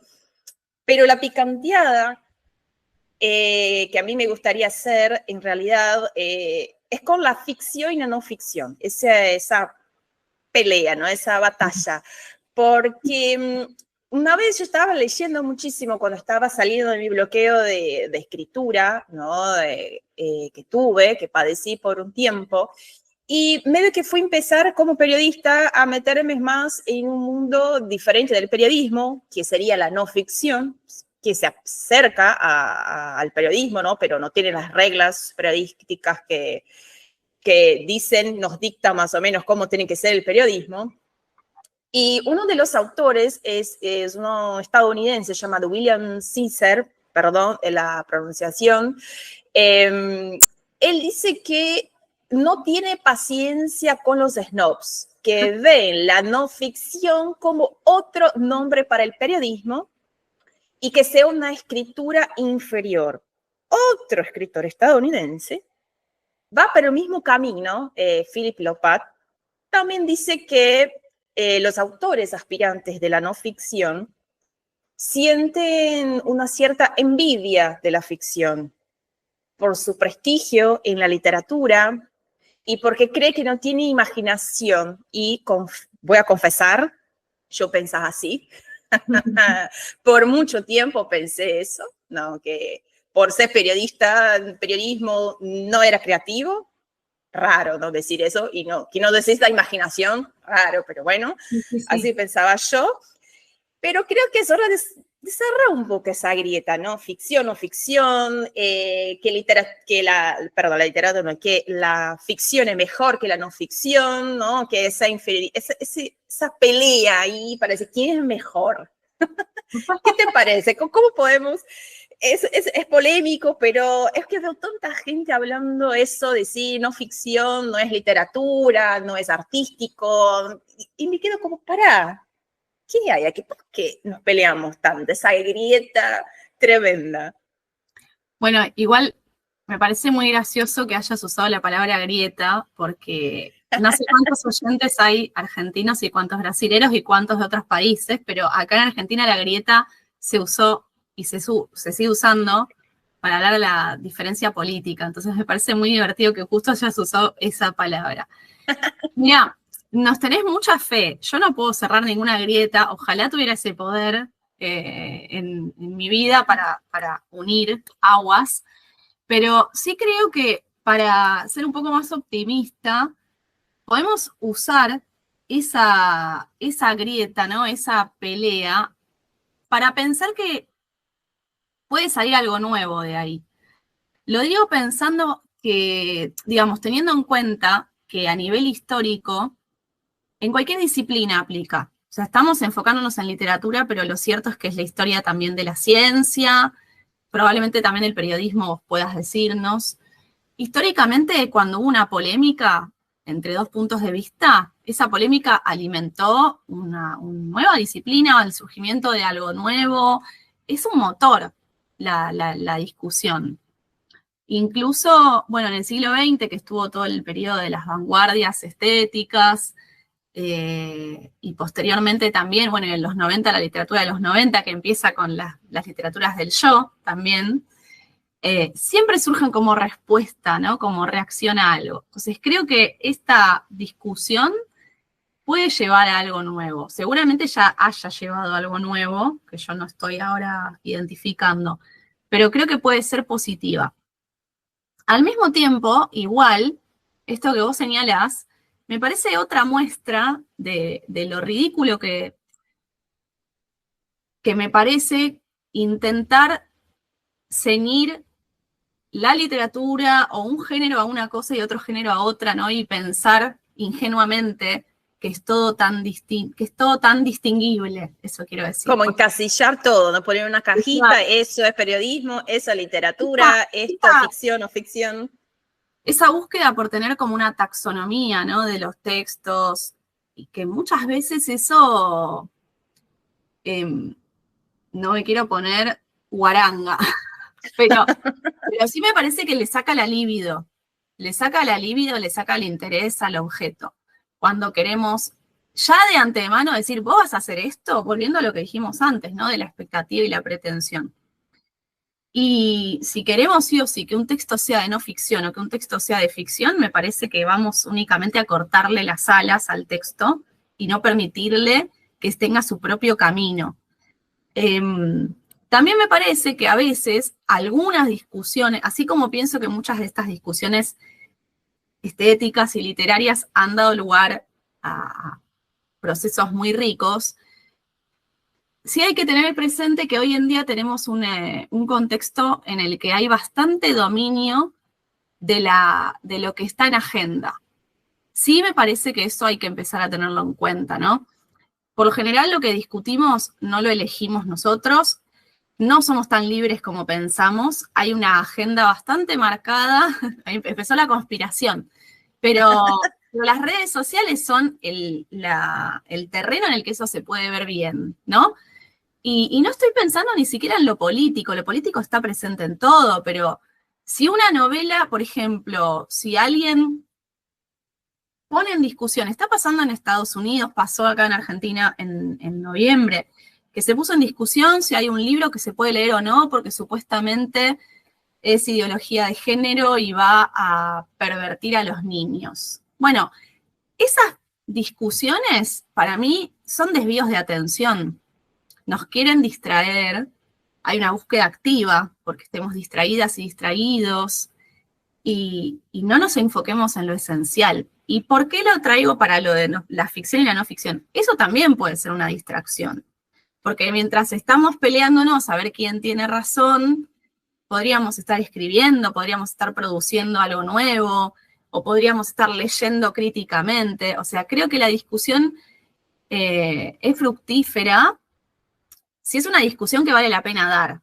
Pero la picanteada que a mí me gustaría hacer, en realidad, es con la ficción y la no ficción, esa pelea, ¿no? Esa batalla, porque... Una vez yo estaba leyendo muchísimo cuando estaba saliendo de mi bloqueo de escritura, ¿no? Que padecí por un tiempo, y medio que fui a empezar como periodista a meterme más en un mundo diferente del periodismo, que sería la no ficción, que se acerca al periodismo, ¿no? Pero no tiene las reglas periodísticas que dicen, nos dicta más o menos cómo tiene que ser el periodismo. Y uno de los autores es uno estadounidense llamado William Caesar, perdón la pronunciación. Él dice que no tiene paciencia con los snobs, que ven la no ficción como otro nombre para el periodismo y que sea una escritura inferior. Otro escritor estadounidense va por el mismo camino, Philip Lopat, también dice que los autores aspirantes de la no ficción sienten una cierta envidia de la ficción por su prestigio en la literatura y porque cree que no tiene imaginación. Y voy a confesar, yo pensaba así. Por mucho tiempo pensé eso, ¿no? Que por ser periodista, el periodismo no era creativo, raro no decir eso, y no, que no decís la imaginación, raro, pero bueno, Sí. así pensaba yo. Pero creo que es hora de cerrar un poco esa grieta, ¿no? Ficción o ficción, perdón, la literatura no, que la ficción es mejor que la no ficción, ¿no? Que esa pelea ahí parece, ¿quién es mejor? ¿Qué te parece? ¿Cómo podemos? Es polémico, pero es que veo tanta gente hablando eso de sí, no ficción, no es literatura, no es artístico, y me quedo como, pará, ¿qué hay aquí? ¿Por qué nos peleamos tanto? Esa grieta tremenda. Bueno, igual me parece muy gracioso que hayas usado la palabra grieta, porque no sé cuántos oyentes hay argentinos y cuántos brasileros y cuántos de otros países, pero acá en Argentina la grieta se usó y se sigue usando para hablar de la diferencia política. Entonces me parece muy divertido que justo hayas usado esa palabra. Mira, nos tenés mucha fe. Yo no puedo cerrar ninguna grieta. Ojalá tuviera ese poder en mi vida para unir aguas. Pero sí creo que para ser un poco más optimista, podemos usar esa grieta, ¿no? Esa pelea, para pensar que puede salir algo nuevo de ahí. Lo digo pensando que, digamos, teniendo en cuenta que a nivel histórico, en cualquier disciplina aplica. O sea, estamos enfocándonos en literatura, pero lo cierto es que es la historia también de la ciencia, probablemente también el periodismo vos puedas decirnos. Históricamente, cuando hubo una polémica entre dos puntos de vista, esa polémica alimentó una nueva disciplina, el surgimiento de algo nuevo. Es un motor la discusión. Incluso, bueno, en el siglo XX, que estuvo todo el periodo de las vanguardias estéticas, y posteriormente también, bueno, en los 90, la literatura de los 90, que empieza con las literaturas del yo también, siempre surgen como respuesta, ¿no? Como reacción a algo. Entonces creo que esta discusión puede llevar a algo nuevo. Seguramente ya haya llevado a algo nuevo, que yo no estoy ahora identificando, pero creo que puede ser positiva. Al mismo tiempo, igual, esto que vos señalás, me parece otra muestra de lo ridículo que me parece intentar ceñir la literatura o un género a una cosa y otro género a otra, ¿no? Y pensar ingenuamente que es todo tan distinguible, eso quiero decir. Como encasillar todo, ¿no? Poner una cajita, eso es periodismo, eso es literatura, esto es ficción o ficción. Esa búsqueda por tener como una taxonomía, ¿no? De los textos, y que muchas veces eso, no me quiero poner guaranga, pero sí me parece que le saca la libido, le saca el interés al objeto. Cuando queremos ya de antemano decir, vos vas a hacer esto, volviendo a lo que dijimos antes, ¿no? De la expectativa y la pretensión. Y si queremos sí o sí que un texto sea de no ficción o que un texto sea de ficción, me parece que vamos únicamente a cortarle las alas al texto y no permitirle que tenga su propio camino. También me parece que a veces algunas discusiones, así como pienso que muchas de estas discusiones estéticas y literarias han dado lugar a procesos muy ricos, sí hay que tener presente que hoy en día tenemos un contexto en el que hay bastante dominio de lo que está en agenda. Sí me parece que eso hay que empezar a tenerlo en cuenta, ¿no? Por lo general lo que discutimos no lo elegimos nosotros, no somos tan libres como pensamos, hay una agenda bastante marcada, empezó la conspiración, pero las redes sociales son el terreno en el que eso se puede ver bien, ¿no? Y no estoy pensando ni siquiera en lo político está presente en todo, pero si una novela, por ejemplo, si alguien pone en discusión, está pasando en Estados Unidos, pasó acá en Argentina en noviembre, que se puso en discusión si hay un libro que se puede leer o no, porque supuestamente es ideología de género y va a pervertir a los niños. Bueno, esas discusiones para mí son desvíos de atención. Nos quieren distraer, hay una búsqueda activa porque estemos distraídas y distraídos. y no nos enfoquemos en lo esencial. ¿Y por qué lo traigo para lo de la ficción y la no ficción? Eso también puede ser una distracción, porque mientras estamos peleándonos a ver quién tiene razón, podríamos estar escribiendo, podríamos estar produciendo algo nuevo, o podríamos estar leyendo críticamente. O sea, creo que la discusión es fructífera si es una discusión que vale la pena dar.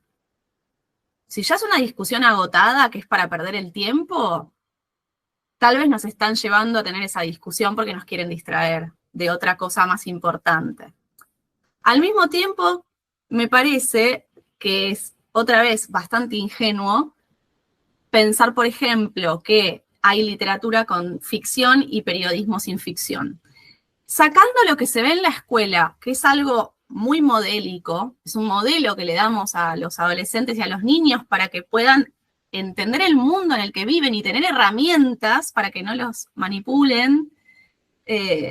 Si ya es una discusión agotada, que es para perder el tiempo, tal vez nos están llevando a tener esa discusión porque nos quieren distraer de otra cosa más importante. Al mismo tiempo, me parece que es otra vez bastante ingenuo pensar, por ejemplo, que hay literatura con ficción y periodismo sin ficción. Sacando lo que se ve en la escuela, que es algo muy modélico, es un modelo que le damos a los adolescentes y a los niños para que puedan entender el mundo en el que viven y tener herramientas para que no los manipulen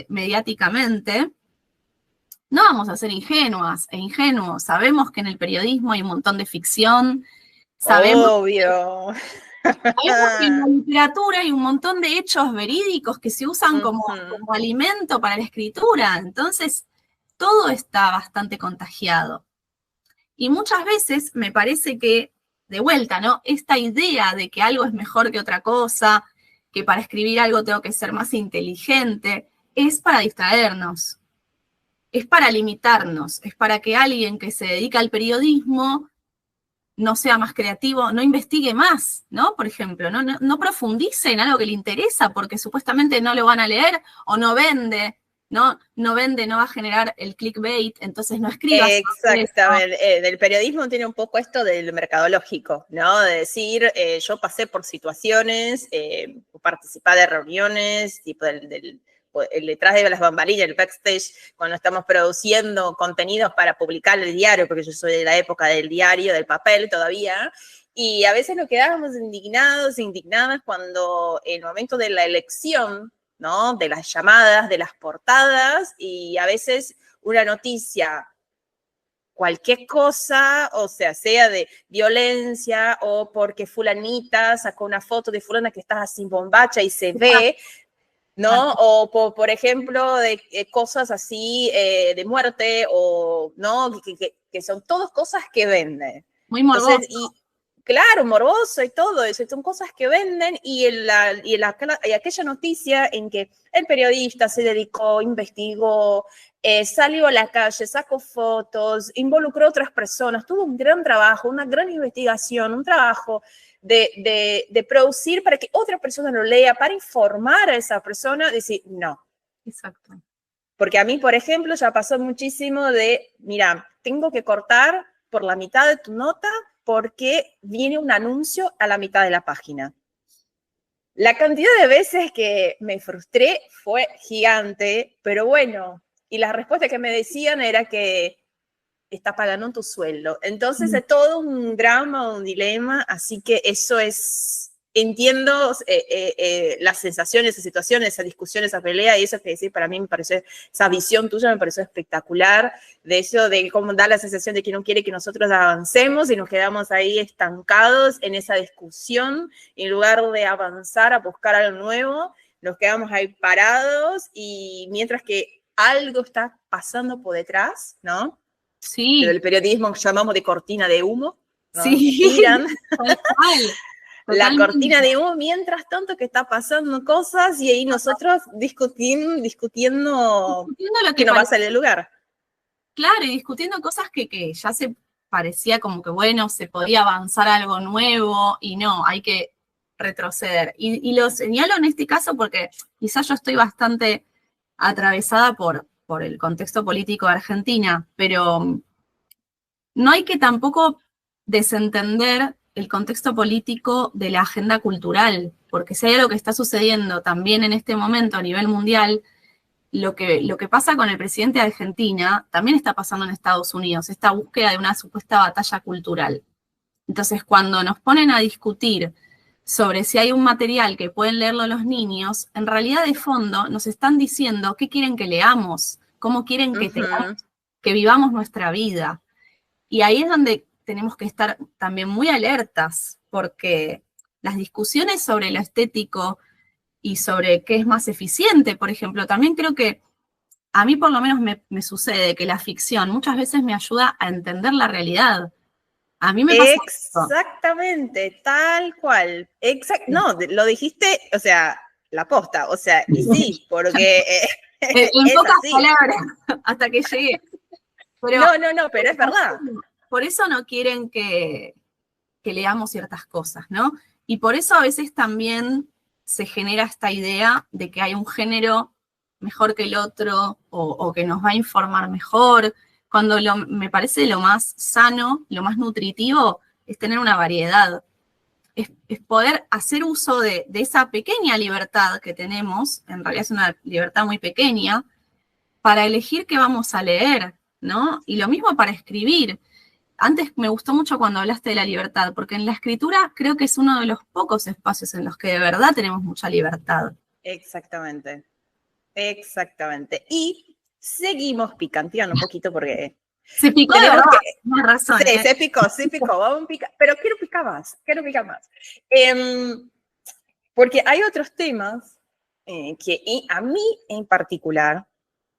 mediáticamente, no vamos a ser ingenuas e ingenuos. Sabemos que en el periodismo hay un montón de ficción, Obvio. Sabemos que en la literatura hay un montón de hechos verídicos que se usan como alimento para la escritura, entonces todo está bastante contagiado. Y muchas veces me parece que, de vuelta, ¿no? Esta idea de que algo es mejor que otra cosa, que para escribir algo tengo que ser más inteligente, es para distraernos, es para limitarnos, es para que alguien que se dedica al periodismo no sea más creativo, no investigue más, ¿no? Por ejemplo, no profundice en algo que le interesa porque supuestamente no lo van a leer o no vende, no vende, no va a generar el clickbait, entonces no escriba. Exactamente. El periodismo tiene un poco esto del mercadológico, ¿no? De decir, yo pasé por situaciones, participar de reuniones, tipo el detrás de las bambalinas, el backstage, cuando estamos produciendo contenidos para publicar el diario, porque yo soy de la época del diario, del papel todavía, y a veces nos quedábamos indignadas cuando el momento de la elección, ¿no? De las llamadas, de las portadas, y a veces una noticia, cualquier cosa, o sea de violencia o porque fulanita sacó una foto de fulana que está sin bombacha y se ve, ¿no? O por ejemplo, de cosas así de muerte, o, ¿no? Que son todas cosas que venden. Muy morboso. Entonces, claro, morboso y todo eso, son cosas que venden, y aquella noticia en que el periodista se dedicó, investigó, salió a la calle, sacó fotos, involucró a otras personas, tuvo un gran trabajo, una gran investigación, un trabajo de producir para que otra persona lo lea, para informar a esa persona, decir, no. Exacto. Porque a mí, por ejemplo, ya pasó muchísimo de, mira, tengo que cortar por la mitad de tu nota porque viene un anuncio a la mitad de la página. La cantidad de veces que me frustré fue gigante, pero bueno, y la respuesta que me decían era que está pagando tu sueldo. Entonces es todo un drama, un dilema, así que eso es, entiendo las sensaciones, esa situación, esa discusión, esa pelea, y eso que decir, para mí me parece, esa visión tuya me pareció espectacular, de eso, de cómo da la sensación de que no quiere que nosotros avancemos y nos quedamos ahí estancados en esa discusión, en lugar de avanzar a buscar algo nuevo, nos quedamos ahí parados, y mientras que algo está pasando por detrás, ¿no? Sí. Del periodismo llamamos de cortina de humo, ¿no? Sí. Tiran la Totalmente. cortina de humo, mientras tanto que está pasando cosas, y ahí nosotros discutiendo lo que no va a salir del lugar. Claro, y discutiendo cosas que ya se parecía como que, bueno, se podía avanzar a algo nuevo, y no, hay que retroceder. Y lo señalo en este caso porque quizás yo estoy bastante atravesada por el contexto político de Argentina, pero no hay que tampoco desentender el contexto político de la agenda cultural, porque si hay algo que está sucediendo también en este momento a nivel mundial, lo que pasa con el presidente de Argentina también está pasando en Estados Unidos, esta búsqueda de una supuesta batalla cultural. Entonces, cuando nos ponen a discutir sobre si hay un material que pueden leerlo los niños, en realidad de fondo nos están diciendo qué quieren que leamos, cómo quieren que vivamos nuestra vida. Y ahí es donde tenemos que estar también muy alertas, porque las discusiones sobre lo estético y sobre qué es más eficiente, por ejemplo, también creo que a mí por lo menos me sucede que la ficción muchas veces me ayuda a entender la realidad. A mí me pasa eso. Exactamente, tal cual. No, lo dijiste, o sea, la posta, o sea, y sí, porque En es pocas así. palabras, hasta que llegué. Pero No, pero es verdad. por eso no quieren que leamos ciertas cosas, ¿no? Y por eso a veces también se genera esta idea de que hay un género mejor que el otro o que nos va a informar mejor, cuando me parece lo más sano, lo más nutritivo es tener una variedad, es poder hacer uso de esa pequeña libertad que tenemos, en realidad es una libertad muy pequeña, para elegir qué vamos a leer, ¿no? Y lo mismo para escribir. Antes me gustó mucho cuando hablaste de la libertad, porque en la escritura creo que es uno de los pocos espacios en los que de verdad tenemos mucha libertad. Exactamente, exactamente. Y seguimos picanteando un poquito porque Se picó de tenemos verdad, que... tienes razón. Sí, se picó, vamos a picar, pero quiero picar más. Porque hay otros temas que a mí en particular,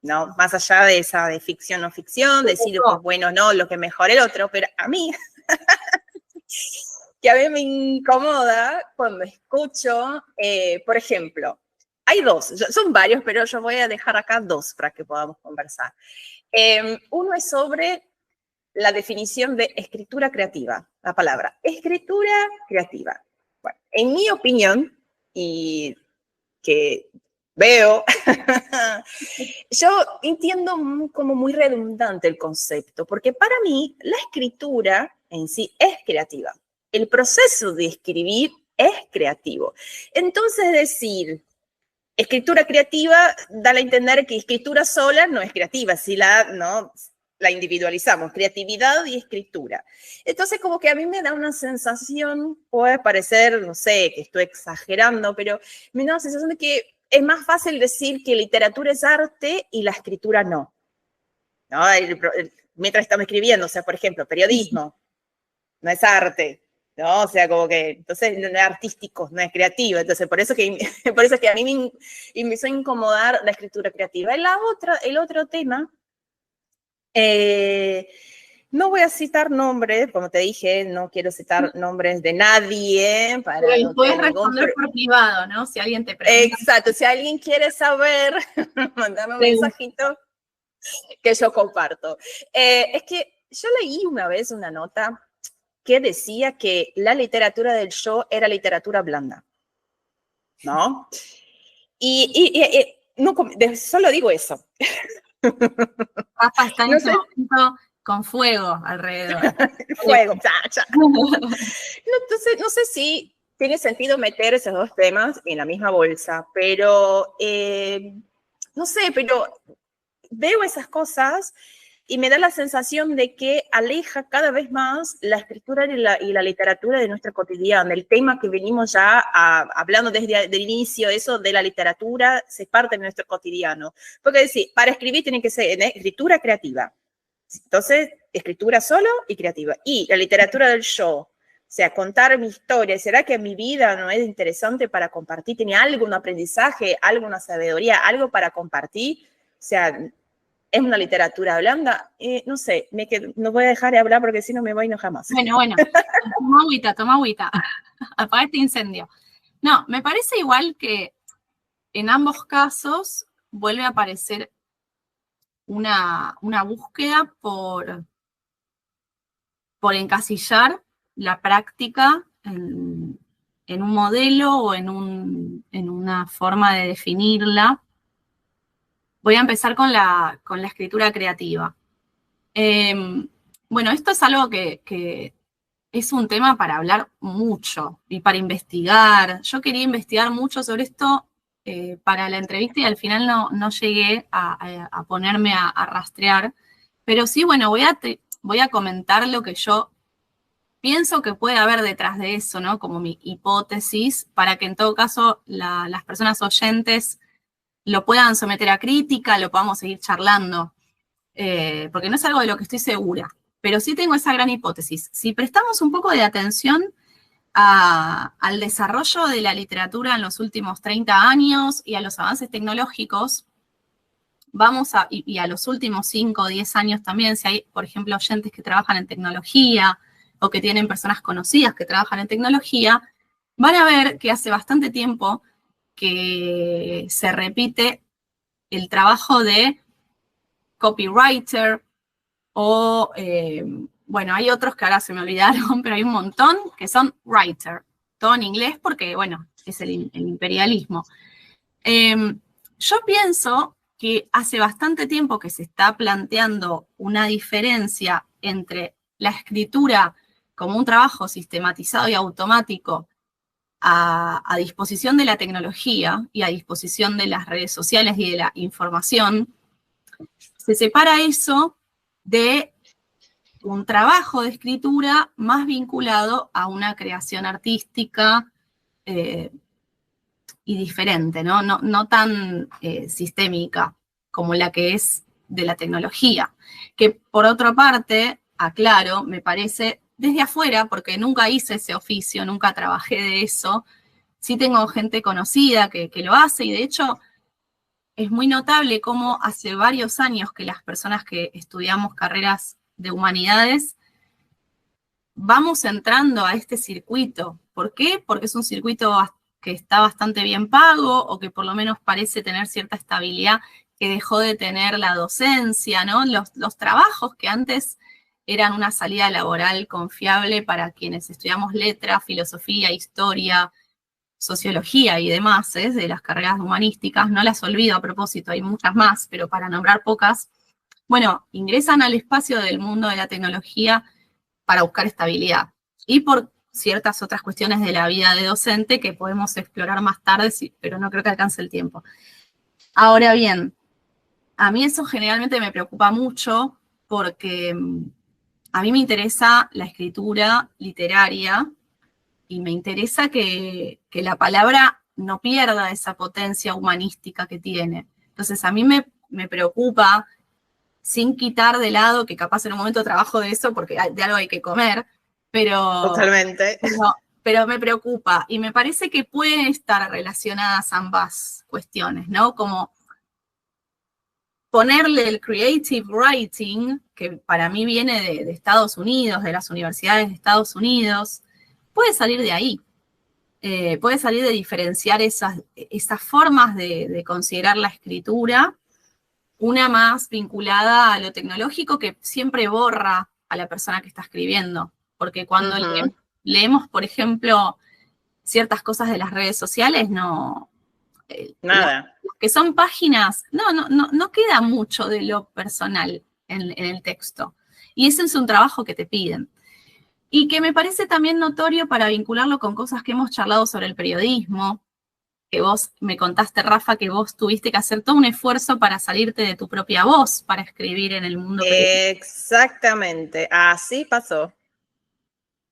¿no? Más allá de esa de ficción o no ficción, decir lo que es bueno o no, lo que mejor el otro, pero a mí, que a mí me incomoda cuando escucho, por ejemplo, hay dos, son varios, pero yo voy a dejar acá dos para que podamos conversar. Uno es sobre la definición de escritura creativa, la palabra escritura creativa. Bueno, en mi opinión, y que veo, yo entiendo como muy redundante el concepto, porque para mí la escritura en sí es creativa. El proceso de escribir es creativo. Entonces decir escritura creativa da a entender que escritura sola no es creativa, si no la individualizamos, creatividad y escritura. Entonces, como que a mí me da una sensación, puede parecer, no sé, que estoy exagerando, pero me da una sensación de que es más fácil decir que literatura es arte y la escritura no. ¿No? Mientras estamos escribiendo, o sea, por ejemplo, periodismo, no es arte, ¿no? O sea, como que, entonces, no es artístico, no es creativo. Entonces, por eso es que a mí me hizo incomodar la escritura creativa. El otro tema, no voy a citar nombres, como te dije, no quiero citar nombres de nadie para pero no puedes tener ningún... responder por privado, ¿no? Si alguien te pregunta. Exacto, si alguien quiere saber, mandame un mensajito que yo comparto. Es que yo leí una vez una nota que decía que la literatura del yo era literatura blanda, ¿no? Y no, solo digo eso. Rafa está en No este sé. momento con fuego alrededor. Fuego, Entonces, no sé si tiene sentido meter esos dos temas en la misma bolsa, pero no sé, pero veo esas cosas y me da la sensación de que aleja cada vez más la escritura y la literatura de nuestra cotidiana. El tema que venimos ya hablando desde el inicio, eso de la literatura, se parte de nuestro cotidiano. Porque decir, para escribir tiene que ser escritura creativa. Entonces, escritura solo y creativa. Y la literatura del yo, o sea, contar mi historia. ¿Será que mi vida no es interesante para compartir? ¿Tiene algo, un aprendizaje, algo, una sabiduría, algo para compartir? O sea, es una literatura blanda. No sé, no voy a dejar de hablar porque si no me voy no jamás. Bueno, toma agüita, apaga este incendio. No, me parece igual que en ambos casos vuelve a aparecer una búsqueda por encasillar la práctica en un modelo o en una forma de definirla. Voy a empezar con la escritura creativa. Bueno, esto es algo que es un tema para hablar mucho y para investigar. Yo quería investigar mucho sobre esto para la entrevista y al final no llegué a ponerme a rastrear. Pero sí, bueno, voy a comentar lo que yo pienso que puede haber detrás de eso, ¿no? Como mi hipótesis, para que en todo caso las personas oyentes lo puedan someter a crítica, lo podamos seguir charlando, porque no es algo de lo que estoy segura, pero sí tengo esa gran hipótesis. Si prestamos un poco de atención, al desarrollo de la literatura en los últimos 30 años y a los avances tecnológicos, y a los últimos 5 o 10 años también, si hay, por ejemplo, oyentes que trabajan en tecnología o que tienen personas conocidas que trabajan en tecnología, van a ver que hace bastante tiempo que se repite el trabajo de copywriter o, bueno, hay otros que ahora se me olvidaron, pero hay un montón que son writer, todo en inglés porque, bueno, es el imperialismo. Yo pienso que hace bastante tiempo que se está planteando una diferencia entre la escritura como un trabajo sistematizado y automático a disposición de la tecnología y a disposición de las redes sociales y de la información. Se separa eso de un trabajo de escritura más vinculado a una creación artística y diferente, ¿no? No tan sistémica como la que es de la tecnología. Que por otra parte, aclaro, me parece, desde afuera, porque nunca hice ese oficio, nunca trabajé de eso, sí tengo gente conocida que lo hace y de hecho es muy notable cómo hace varios años que las personas que estudiamos carreras de humanidades vamos entrando a este circuito. ¿Por qué? Porque es un circuito que está bastante bien pago o que por lo menos parece tener cierta estabilidad que dejó de tener la docencia, ¿no? Los trabajos que antes eran una salida laboral confiable para quienes estudiamos letras, filosofía, historia, sociología y demás, de las carreras humanísticas, no las olvido a propósito, hay muchas más, pero para nombrar pocas, bueno, ingresan al espacio del mundo de la tecnología para buscar estabilidad. Y por ciertas otras cuestiones de la vida de docente que podemos explorar más tarde, pero no creo que alcance el tiempo. Ahora bien, a mí eso generalmente me preocupa mucho porque a mí me interesa la escritura literaria y me interesa que la palabra no pierda esa potencia humanística que tiene. Entonces a mí me preocupa, sin quitar de lado que capaz en un momento trabajo de eso porque de algo hay que comer, pero... Totalmente. Pero me preocupa y me parece que pueden estar relacionadas ambas cuestiones, ¿no? Como ponerle el creative writing, que para mí viene de Estados Unidos, de las universidades de Estados Unidos, puede salir de ahí. Puede salir de diferenciar esas formas de considerar la escritura, una más vinculada a lo tecnológico que siempre borra a la persona que está escribiendo. Porque cuando leemos, por ejemplo, ciertas cosas de las redes sociales, no... Nada. Las que son páginas, no queda mucho de lo personal en el texto. Y ese es un trabajo que te piden. Y que me parece también notorio para vincularlo con cosas que hemos charlado sobre el periodismo, que vos me contaste, Rafa, que vos tuviste que hacer todo un esfuerzo para salirte de tu propia voz, para escribir en el mundo periodístico. Exactamente, así pasó.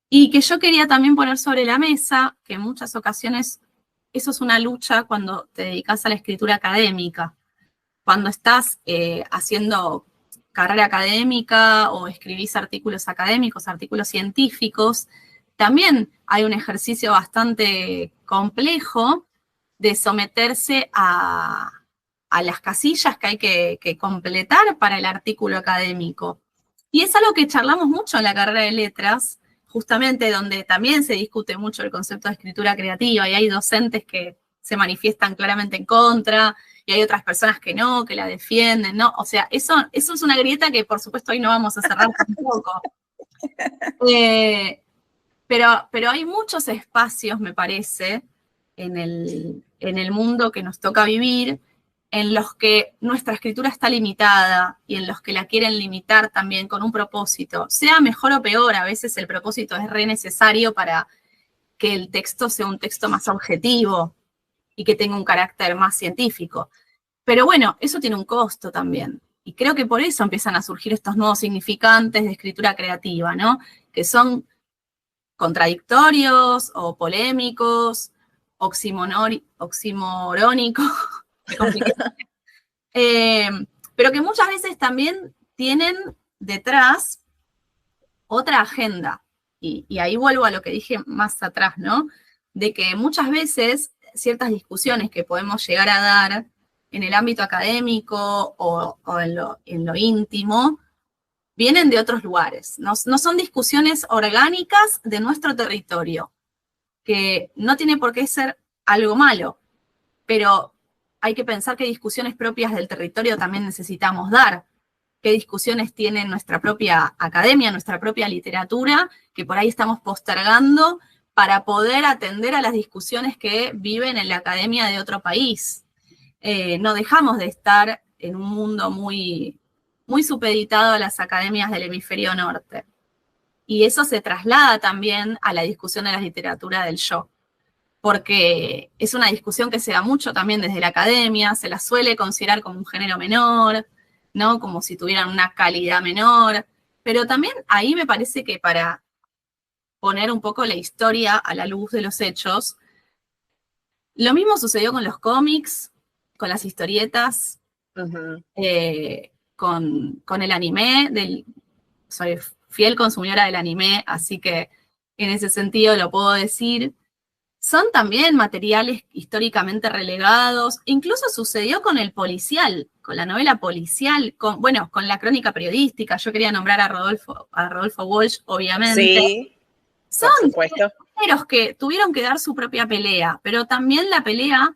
Y que yo quería también poner sobre la mesa que en muchas ocasiones eso es una lucha cuando te dedicas a la escritura académica. Cuando estás haciendo carrera académica o escribís artículos académicos, artículos científicos, también hay un ejercicio bastante complejo de someterse a las casillas que hay que completar para el artículo académico. Y es algo que charlamos mucho en la carrera de letras, justamente donde también se discute mucho el concepto de escritura creativa y hay docentes que se manifiestan claramente en contra y hay otras personas que no, que la defienden, ¿no? O sea, eso es una grieta que por supuesto hoy no vamos a cerrar tampoco. Pero hay muchos espacios, me parece, en el mundo que nos toca vivir, en los que nuestra escritura está limitada y en los que la quieren limitar también con un propósito. Sea mejor o peor, a veces el propósito es re necesario para que el texto sea un texto más objetivo y que tenga un carácter más científico. Pero bueno, eso tiene un costo también. Y creo que por eso empiezan a surgir estos nuevos significantes de escritura creativa, ¿no? Que son contradictorios o polémicos, oximorónicos, pero que muchas veces también tienen detrás otra agenda. y ahí vuelvo a lo que dije más atrás, ¿no? De que muchas veces ciertas discusiones que podemos llegar a dar en el ámbito académico o en lo íntimo, vienen de otros lugares. No son discusiones orgánicas de nuestro territorio, que no tiene por qué ser algo malo, pero hay que pensar qué discusiones propias del territorio también necesitamos dar, qué discusiones tiene nuestra propia academia, nuestra propia literatura, que por ahí estamos postergando para poder atender a las discusiones que viven en la academia de otro país. No dejamos de estar en un mundo muy, muy supeditado a las academias del hemisferio norte. Y eso se traslada también a la discusión de la literatura del yo, porque es una discusión que se da mucho también desde la academia, se la suele considerar como un género menor, ¿no? Como si tuvieran una calidad menor, pero también ahí me parece que para poner un poco la historia a la luz de los hechos, lo mismo sucedió con los cómics, con las historietas, con el anime, soy fiel consumidora del anime, así que en ese sentido lo puedo decir. Son también materiales históricamente relegados, incluso sucedió con el policial, con la novela policial, con la crónica periodística. Yo quería nombrar a Rodolfo Walsh, obviamente. Sí, son por supuesto. géneros que tuvieron que dar su propia pelea, pero también la pelea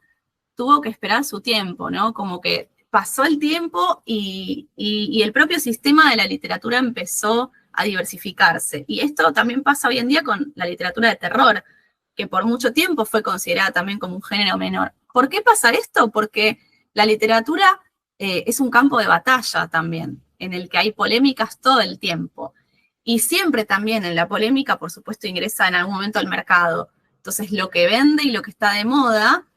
tuvo que esperar su tiempo, ¿no? Como que pasó el tiempo y el propio sistema de la literatura empezó a diversificarse. Y esto también pasa hoy en día con la literatura de terror, que por mucho tiempo fue considerada también como un género menor. ¿Por qué pasa esto? Porque la literatura es un campo de batalla también, en el que hay polémicas todo el tiempo. Y siempre también en la polémica, por supuesto, ingresa en algún momento al mercado. Entonces, lo que vende y lo que está de moda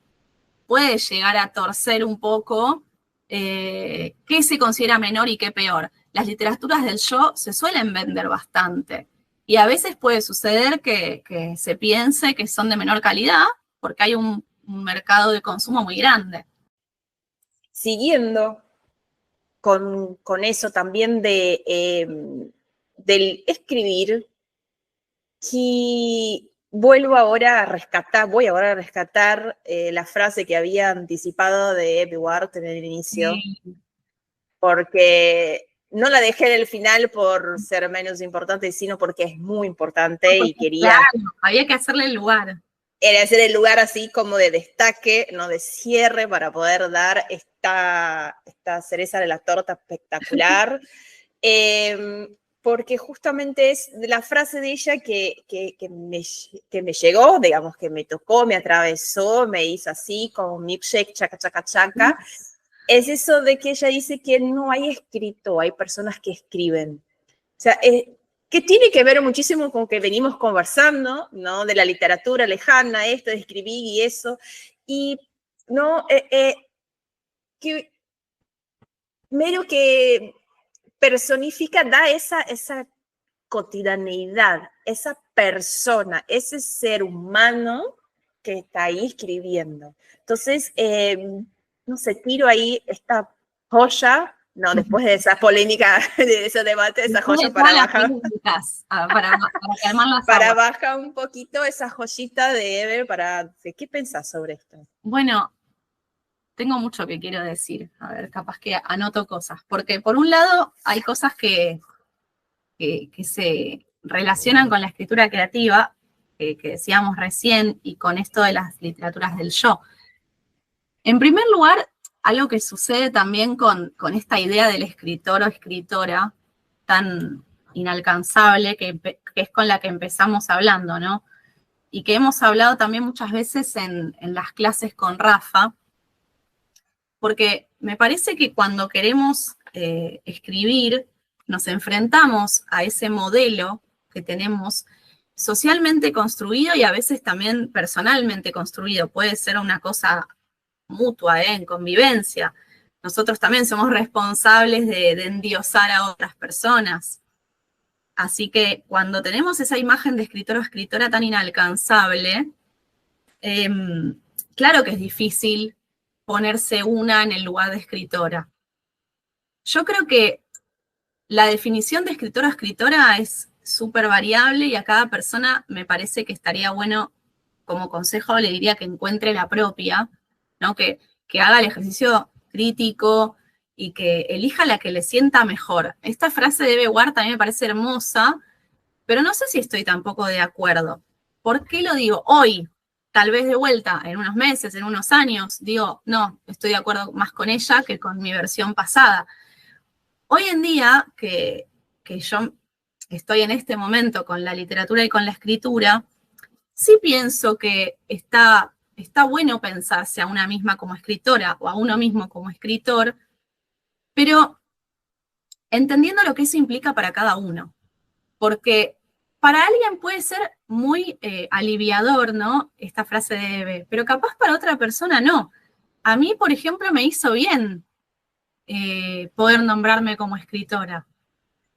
puede llegar a torcer un poco qué se considera menor y qué peor. Las literaturas del yo se suelen vender bastante. Y a veces puede suceder que se piense que son de menor calidad porque hay un mercado de consumo muy grande. Siguiendo con eso también del escribir, y voy ahora a rescatar la frase que había anticipado de Epi Ward en el inicio, sí, porque no la dejé en el final por ser menos importante, sino porque es muy importante y quería... Claro, había que hacerle el lugar. Era hacer el lugar así como de destaque, no de cierre, para poder dar esta cereza de la torta espectacular. Porque justamente es la frase de ella que me llegó, digamos, que me tocó, me atravesó, me hizo así, como milkshake, chaca, chaca, chaca. Es eso de que ella dice que no hay escrito, hay personas que escriben. O sea, que tiene que ver muchísimo con que venimos conversando, ¿no? De la literatura lejana, esto de escribir y eso. Y, ¿no? Que mero que personifica, da esa cotidianeidad, esa persona, ese ser humano que está ahí escribiendo. Entonces, no sé, tiro ahí esta joya, no, después de esa polémica, de ese debate, esa joya para bajar. Para bajar un poquito esa joyita de Ever, ¿qué pensás sobre esto? Bueno, tengo mucho que quiero decir. A ver, capaz que anoto cosas. Porque por un lado hay cosas que se relacionan con la escritura creativa, que decíamos recién, y con esto de las literaturas del yo. En primer lugar, algo que sucede también con esta idea del escritor o escritora tan inalcanzable, que es con la que empezamos hablando, ¿no? Y que hemos hablado también muchas veces en las clases con Rafa, porque me parece que cuando queremos escribir, nos enfrentamos a ese modelo que tenemos socialmente construido y a veces también personalmente construido. Puede ser una cosa mutua, en convivencia. Nosotros también somos responsables de endiosar a otras personas. Así que cuando tenemos esa imagen de escritor o escritora tan inalcanzable, claro que es difícil ponerse una en el lugar de escritora. Yo creo que la definición de escritor o escritora es súper variable y a cada persona me parece que estaría bueno, como consejo le diría que encuentre la propia, ¿no? Que haga el ejercicio crítico y que elija la que le sienta mejor. Esta frase de Eve Ward también me parece hermosa, pero no sé si estoy tampoco de acuerdo. ¿Por qué lo digo? Hoy, tal vez de vuelta, en unos meses, en unos años, digo, no, estoy de acuerdo más con ella que con mi versión pasada. Hoy en día, que yo estoy en este momento con la literatura y con la escritura, sí pienso que está bueno pensarse a una misma como escritora o a uno mismo como escritor, pero entendiendo lo que eso implica para cada uno. Porque para alguien puede ser muy aliviador, ¿no? Esta frase de Eve, pero capaz para otra persona no. A mí, por ejemplo, me hizo bien poder nombrarme como escritora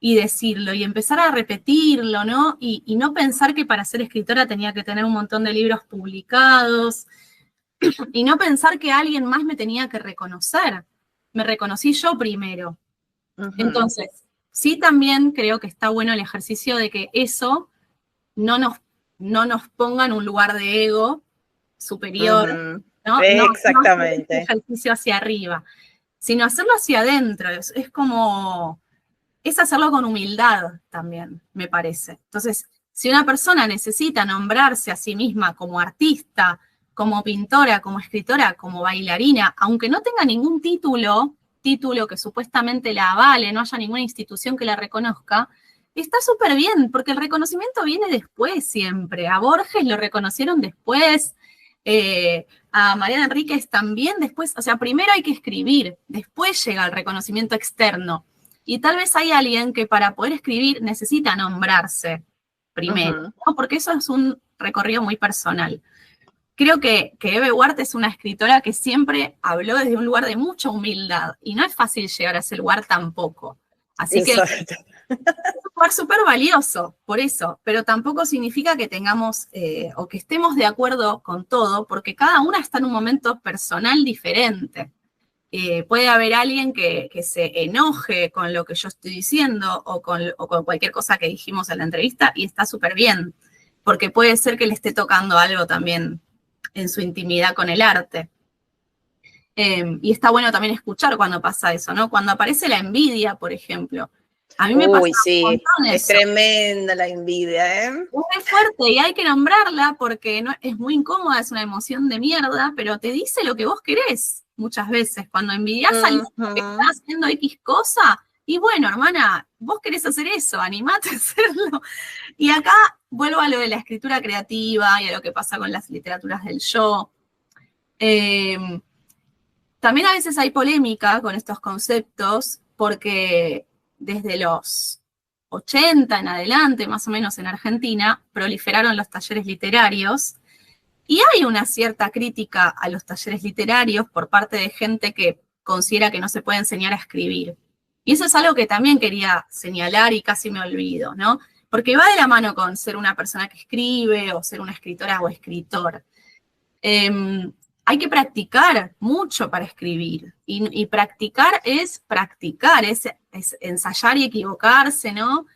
y decirlo y empezar a repetirlo, ¿no? Y no pensar que para ser escritora tenía que tener un montón de libros publicados y no pensar que alguien más me tenía que reconocer. Me reconocí yo primero. Entonces, sí también creo que está bueno el ejercicio de que eso no nos ponga en un lugar de ego superior, ¿no? Exactamente. No ejercicio hacia arriba, sino hacerlo hacia adentro. Es como, es hacerlo con humildad también, me parece. Entonces, si una persona necesita nombrarse a sí misma como artista, como pintora, como escritora, como bailarina, aunque no tenga ningún título que supuestamente la avale, no haya ninguna institución que la reconozca, está súper bien, porque el reconocimiento viene después siempre. A Borges lo reconocieron después, a Mariana Enríquez también después. O sea, primero hay que escribir, después llega el reconocimiento externo. Y tal vez hay alguien que para poder escribir necesita nombrarse primero, ¿no? Porque eso es un recorrido muy personal. Creo que Eve Ward es una escritora que siempre habló desde un lugar de mucha humildad y no es fácil llegar a ese lugar tampoco. Así que es un lugar súper valioso, por eso, pero tampoco significa que tengamos o que estemos de acuerdo con todo, porque cada una está en un momento personal diferente. Puede haber alguien que se enoje con lo que yo estoy diciendo o con cualquier cosa que dijimos en la entrevista y está súper bien, porque puede ser que le esté tocando algo también en su intimidad con el arte. Y está bueno también escuchar cuando pasa eso, ¿no? Cuando aparece la envidia, por ejemplo. A mí me pasa un montón eso. Es tremenda la envidia, ¿eh? Es muy fuerte y hay que nombrarla porque no, es muy incómoda, es una emoción de mierda, pero te dice lo que vos querés muchas veces. Cuando envidias a alguien que está haciendo X cosa, y bueno, hermana, vos querés hacer eso, animate a hacerlo. Y acá vuelvo a lo de la escritura creativa y a lo que pasa con las literaturas del yo. También a veces hay polémica con estos conceptos porque desde los 80 en adelante, más o menos en Argentina, proliferaron los talleres literarios y hay una cierta crítica a los talleres literarios por parte de gente que considera que no se puede enseñar a escribir. Y eso es algo que también quería señalar y casi me olvido, ¿no? Porque va de la mano con ser una persona que escribe o ser una escritora o escritor. Hay que practicar mucho para escribir. Y practicar es ensayar y equivocarse, ¿no?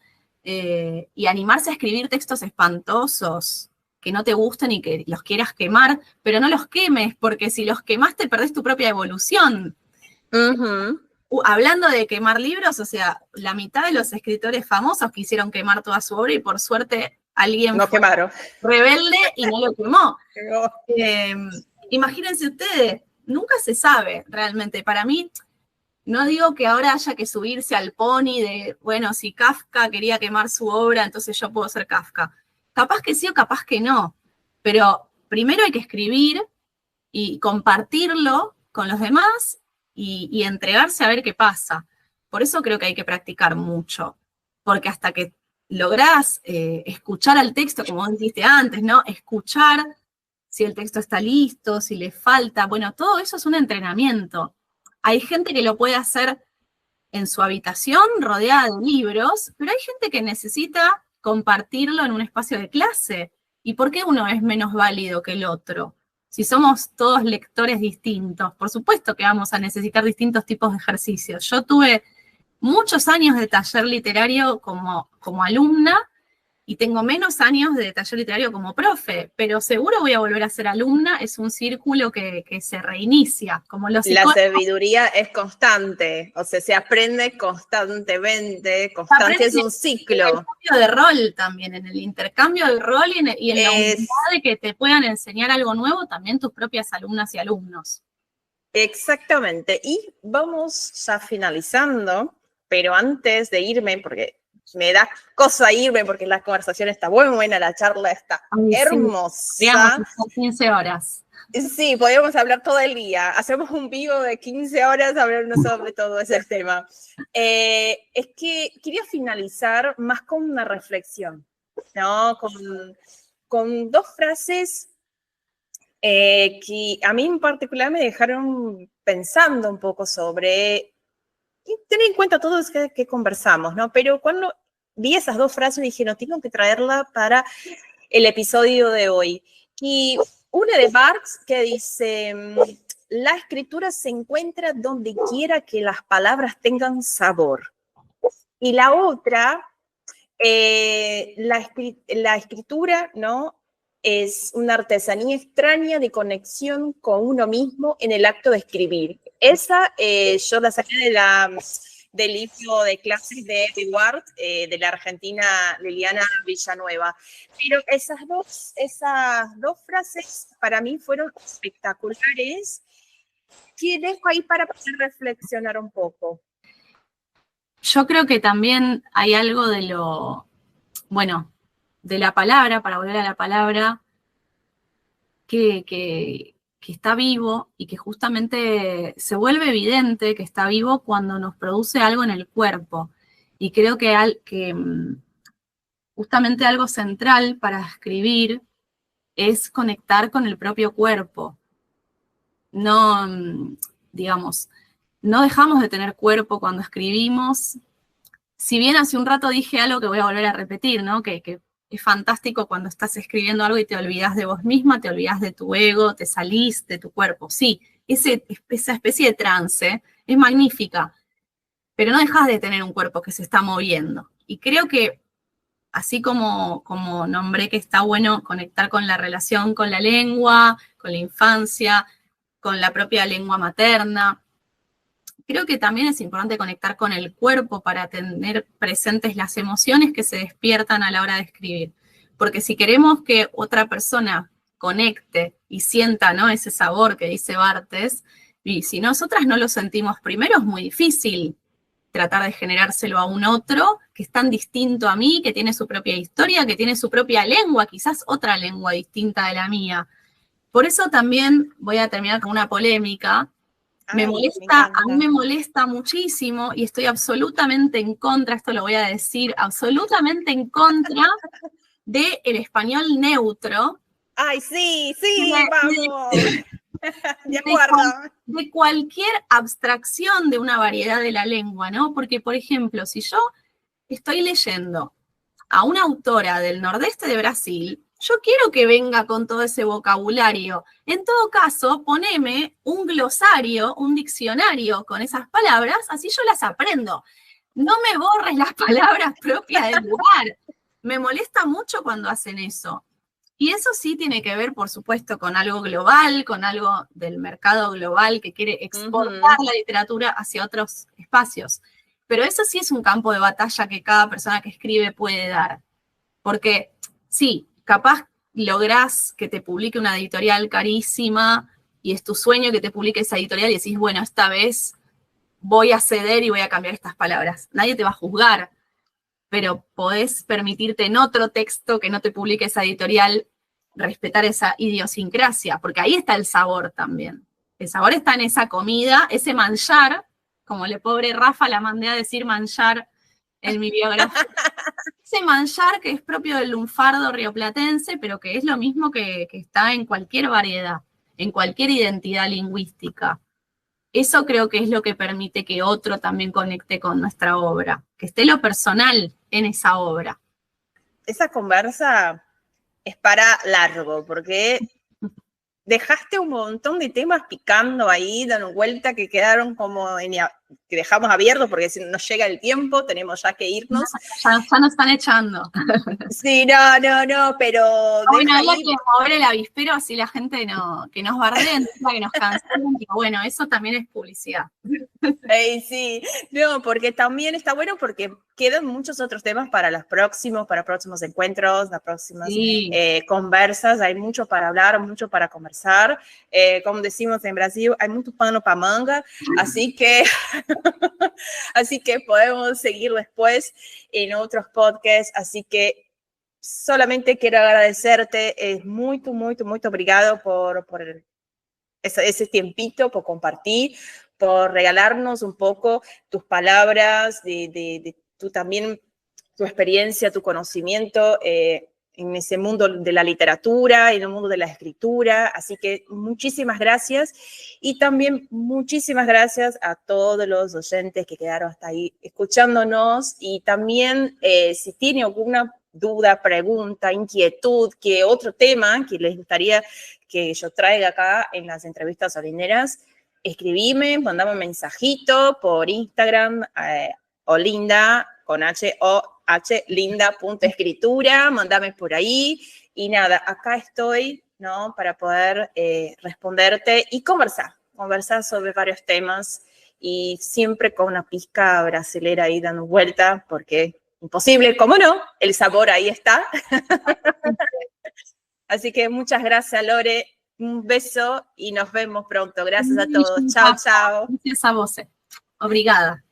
Y animarse a escribir textos espantosos que no te gusten y que los quieras quemar, pero no los quemes, porque si los quemas te perdés tu propia evolución. Hablando de quemar libros, o sea, la mitad de los escritores famosos quisieron quemar toda su obra y por suerte alguien fue rebelde y no lo quemó. Imagínense ustedes, nunca se sabe realmente. Para mí, no digo que ahora haya que subirse al pony de, bueno, si Kafka quería quemar su obra, entonces yo puedo ser Kafka. Capaz que sí o capaz que no, pero primero hay que escribir y compartirlo con los demás y entregarse a ver qué pasa. Por eso creo que hay que practicar mucho, porque hasta que lográs escuchar al texto, como dijiste antes, ¿no? Escuchar si el texto está listo, si le falta, bueno, todo eso es un entrenamiento. Hay gente que lo puede hacer en su habitación, rodeada de libros, pero hay gente que necesita compartirlo en un espacio de clase. ¿Y por qué uno es menos válido que el otro? Si somos todos lectores distintos, por supuesto que vamos a necesitar distintos tipos de ejercicios. Yo tuve muchos años de taller literario como alumna y tengo menos años de taller literario como profe, pero seguro voy a volver a ser alumna, es un círculo que se reinicia, como los La psicólogos. sabiduría es constante, o sea, se aprende constantemente, constante es un ciclo. En el cambio de rol también, en el intercambio de rol y en la humildad de que te puedan enseñar algo nuevo también tus propias alumnas y alumnos. Exactamente, y vamos ya finalizando, pero antes de irme, porque me da cosa irme porque la conversación está muy buena, la charla está hermosa. Digamos, 15 horas. Sí, podríamos hablar todo el día. Hacemos un vivo de 15 horas hablando sobre todo ese tema. Es que quería finalizar más con una reflexión, ¿no? Con dos frases que a mí en particular me dejaron pensando un poco sobre, y tener en cuenta todo eso que conversamos, ¿no? Pero cuando vi esas dos frases dije, no, tengo que traerla para el episodio de hoy. Y una de Barthes que dice, la escritura se encuentra donde quiera que las palabras tengan sabor. Y la otra, la escritura, ¿no? Es una artesanía extraña de conexión con uno mismo en el acto de escribir. Esa yo la saqué del libro de clases de Edward, de la argentina Liliana Villanueva. Pero esas dos frases para mí fueron espectaculares, que dejo ahí para poder reflexionar un poco. Yo creo que también hay algo de de la palabra, para volver a la palabra, que está vivo y que justamente se vuelve evidente que está vivo cuando nos produce algo en el cuerpo. Y creo que justamente algo central para escribir es conectar con el propio cuerpo. No, digamos, no dejamos de tener cuerpo cuando escribimos. Si bien hace un rato dije algo que voy a volver a repetir, ¿no? Que es fantástico cuando estás escribiendo algo y te olvidas de vos misma, te olvidas de tu ego, te salís de tu cuerpo. Sí, esa especie de trance es magnífica, pero no dejas de tener un cuerpo que se está moviendo. Y creo que así como nombré que está bueno conectar con la relación con la lengua, con la infancia, con la propia lengua materna, creo que también es importante conectar con el cuerpo para tener presentes las emociones que se despiertan a la hora de escribir. Porque si queremos que otra persona conecte y sienta, ¿no?, ese sabor que dice Barthes, y si nosotras no lo sentimos primero, es muy difícil tratar de generárselo a un otro que es tan distinto a mí, que tiene su propia historia, que tiene su propia lengua, quizás otra lengua distinta de la mía. Por eso también voy a terminar con una polémica. A mí me molesta muchísimo y estoy absolutamente en contra, esto lo voy a decir, absolutamente en contra del español neutro. ¡Ay, sí, vamos! De acuerdo. De cualquier abstracción de una variedad de la lengua, ¿no? Porque, por ejemplo, si yo estoy leyendo a una autora del nordeste de Brasil, yo quiero que venga con todo ese vocabulario. En todo caso, poneme un glosario, un diccionario con esas palabras, así yo las aprendo. No me borres las palabras propias del lugar. Me molesta mucho cuando hacen eso. Y eso sí tiene que ver, por supuesto, con algo global, con algo del mercado global que quiere exportar la literatura hacia otros espacios. Pero eso sí es un campo de batalla que cada persona que escribe puede dar. Porque sí, capaz lográs que te publique una editorial carísima y es tu sueño que te publique esa editorial y decís, bueno, esta vez voy a ceder y voy a cambiar estas palabras. Nadie te va a juzgar, pero podés permitirte en otro texto que no te publique esa editorial respetar esa idiosincrasia, porque ahí está el sabor también. El sabor está en esa comida, ese manjar, como le pobre Rafa la mandé a decir manjar en mi biografía. Ese manjar que es propio del lunfardo rioplatense, pero que es lo mismo que está en cualquier variedad, en cualquier identidad lingüística. Eso creo que es lo que permite que otro también conecte con nuestra obra, que esté lo personal en esa obra. Esa conversa es para largo, porque dejaste un montón de temas picando ahí, dando vuelta, que quedaron como que dejamos abierto porque si nos llega el tiempo, tenemos ya que irnos. Ya nos están echando. Sí, no, pero... Bueno, había que mover el avispero así la gente que nos bardeen, que nos cancelen, pero bueno, eso también es publicidad. Sí, no, porque también está bueno porque quedan muchos otros temas para próximos encuentros, las próximas conversas, hay mucho para hablar, mucho para conversar, como decimos en Brasil, hay mucho pano para manga, así que podemos seguir después en otros podcasts, así que solamente quiero agradecerte, muy obrigado por ese tiempito, por compartir, por regalarnos un poco tus palabras, de también tu experiencia, tu conocimiento en ese mundo de la literatura, en el mundo de la escritura. Así que muchísimas gracias. Y también muchísimas gracias a todos los oyentes que quedaron hasta ahí escuchándonos. Y también si tiene alguna duda, pregunta, inquietud, que otro tema que les gustaría que yo traiga acá en las entrevistas solinderas, escribime, mandame un mensajito por Instagram, Olinda, con H, linda.escritura, mandame por ahí. Y nada, acá estoy, ¿no? Para poder responderte y conversar sobre varios temas y siempre con una pizca brasilera ahí dando vuelta, porque imposible, ¿cómo no? El sabor ahí está. Así que muchas gracias, Lore. Un beso y nos vemos pronto. Gracias a todos. Chao, chao. Gracias a vos. Obrigada.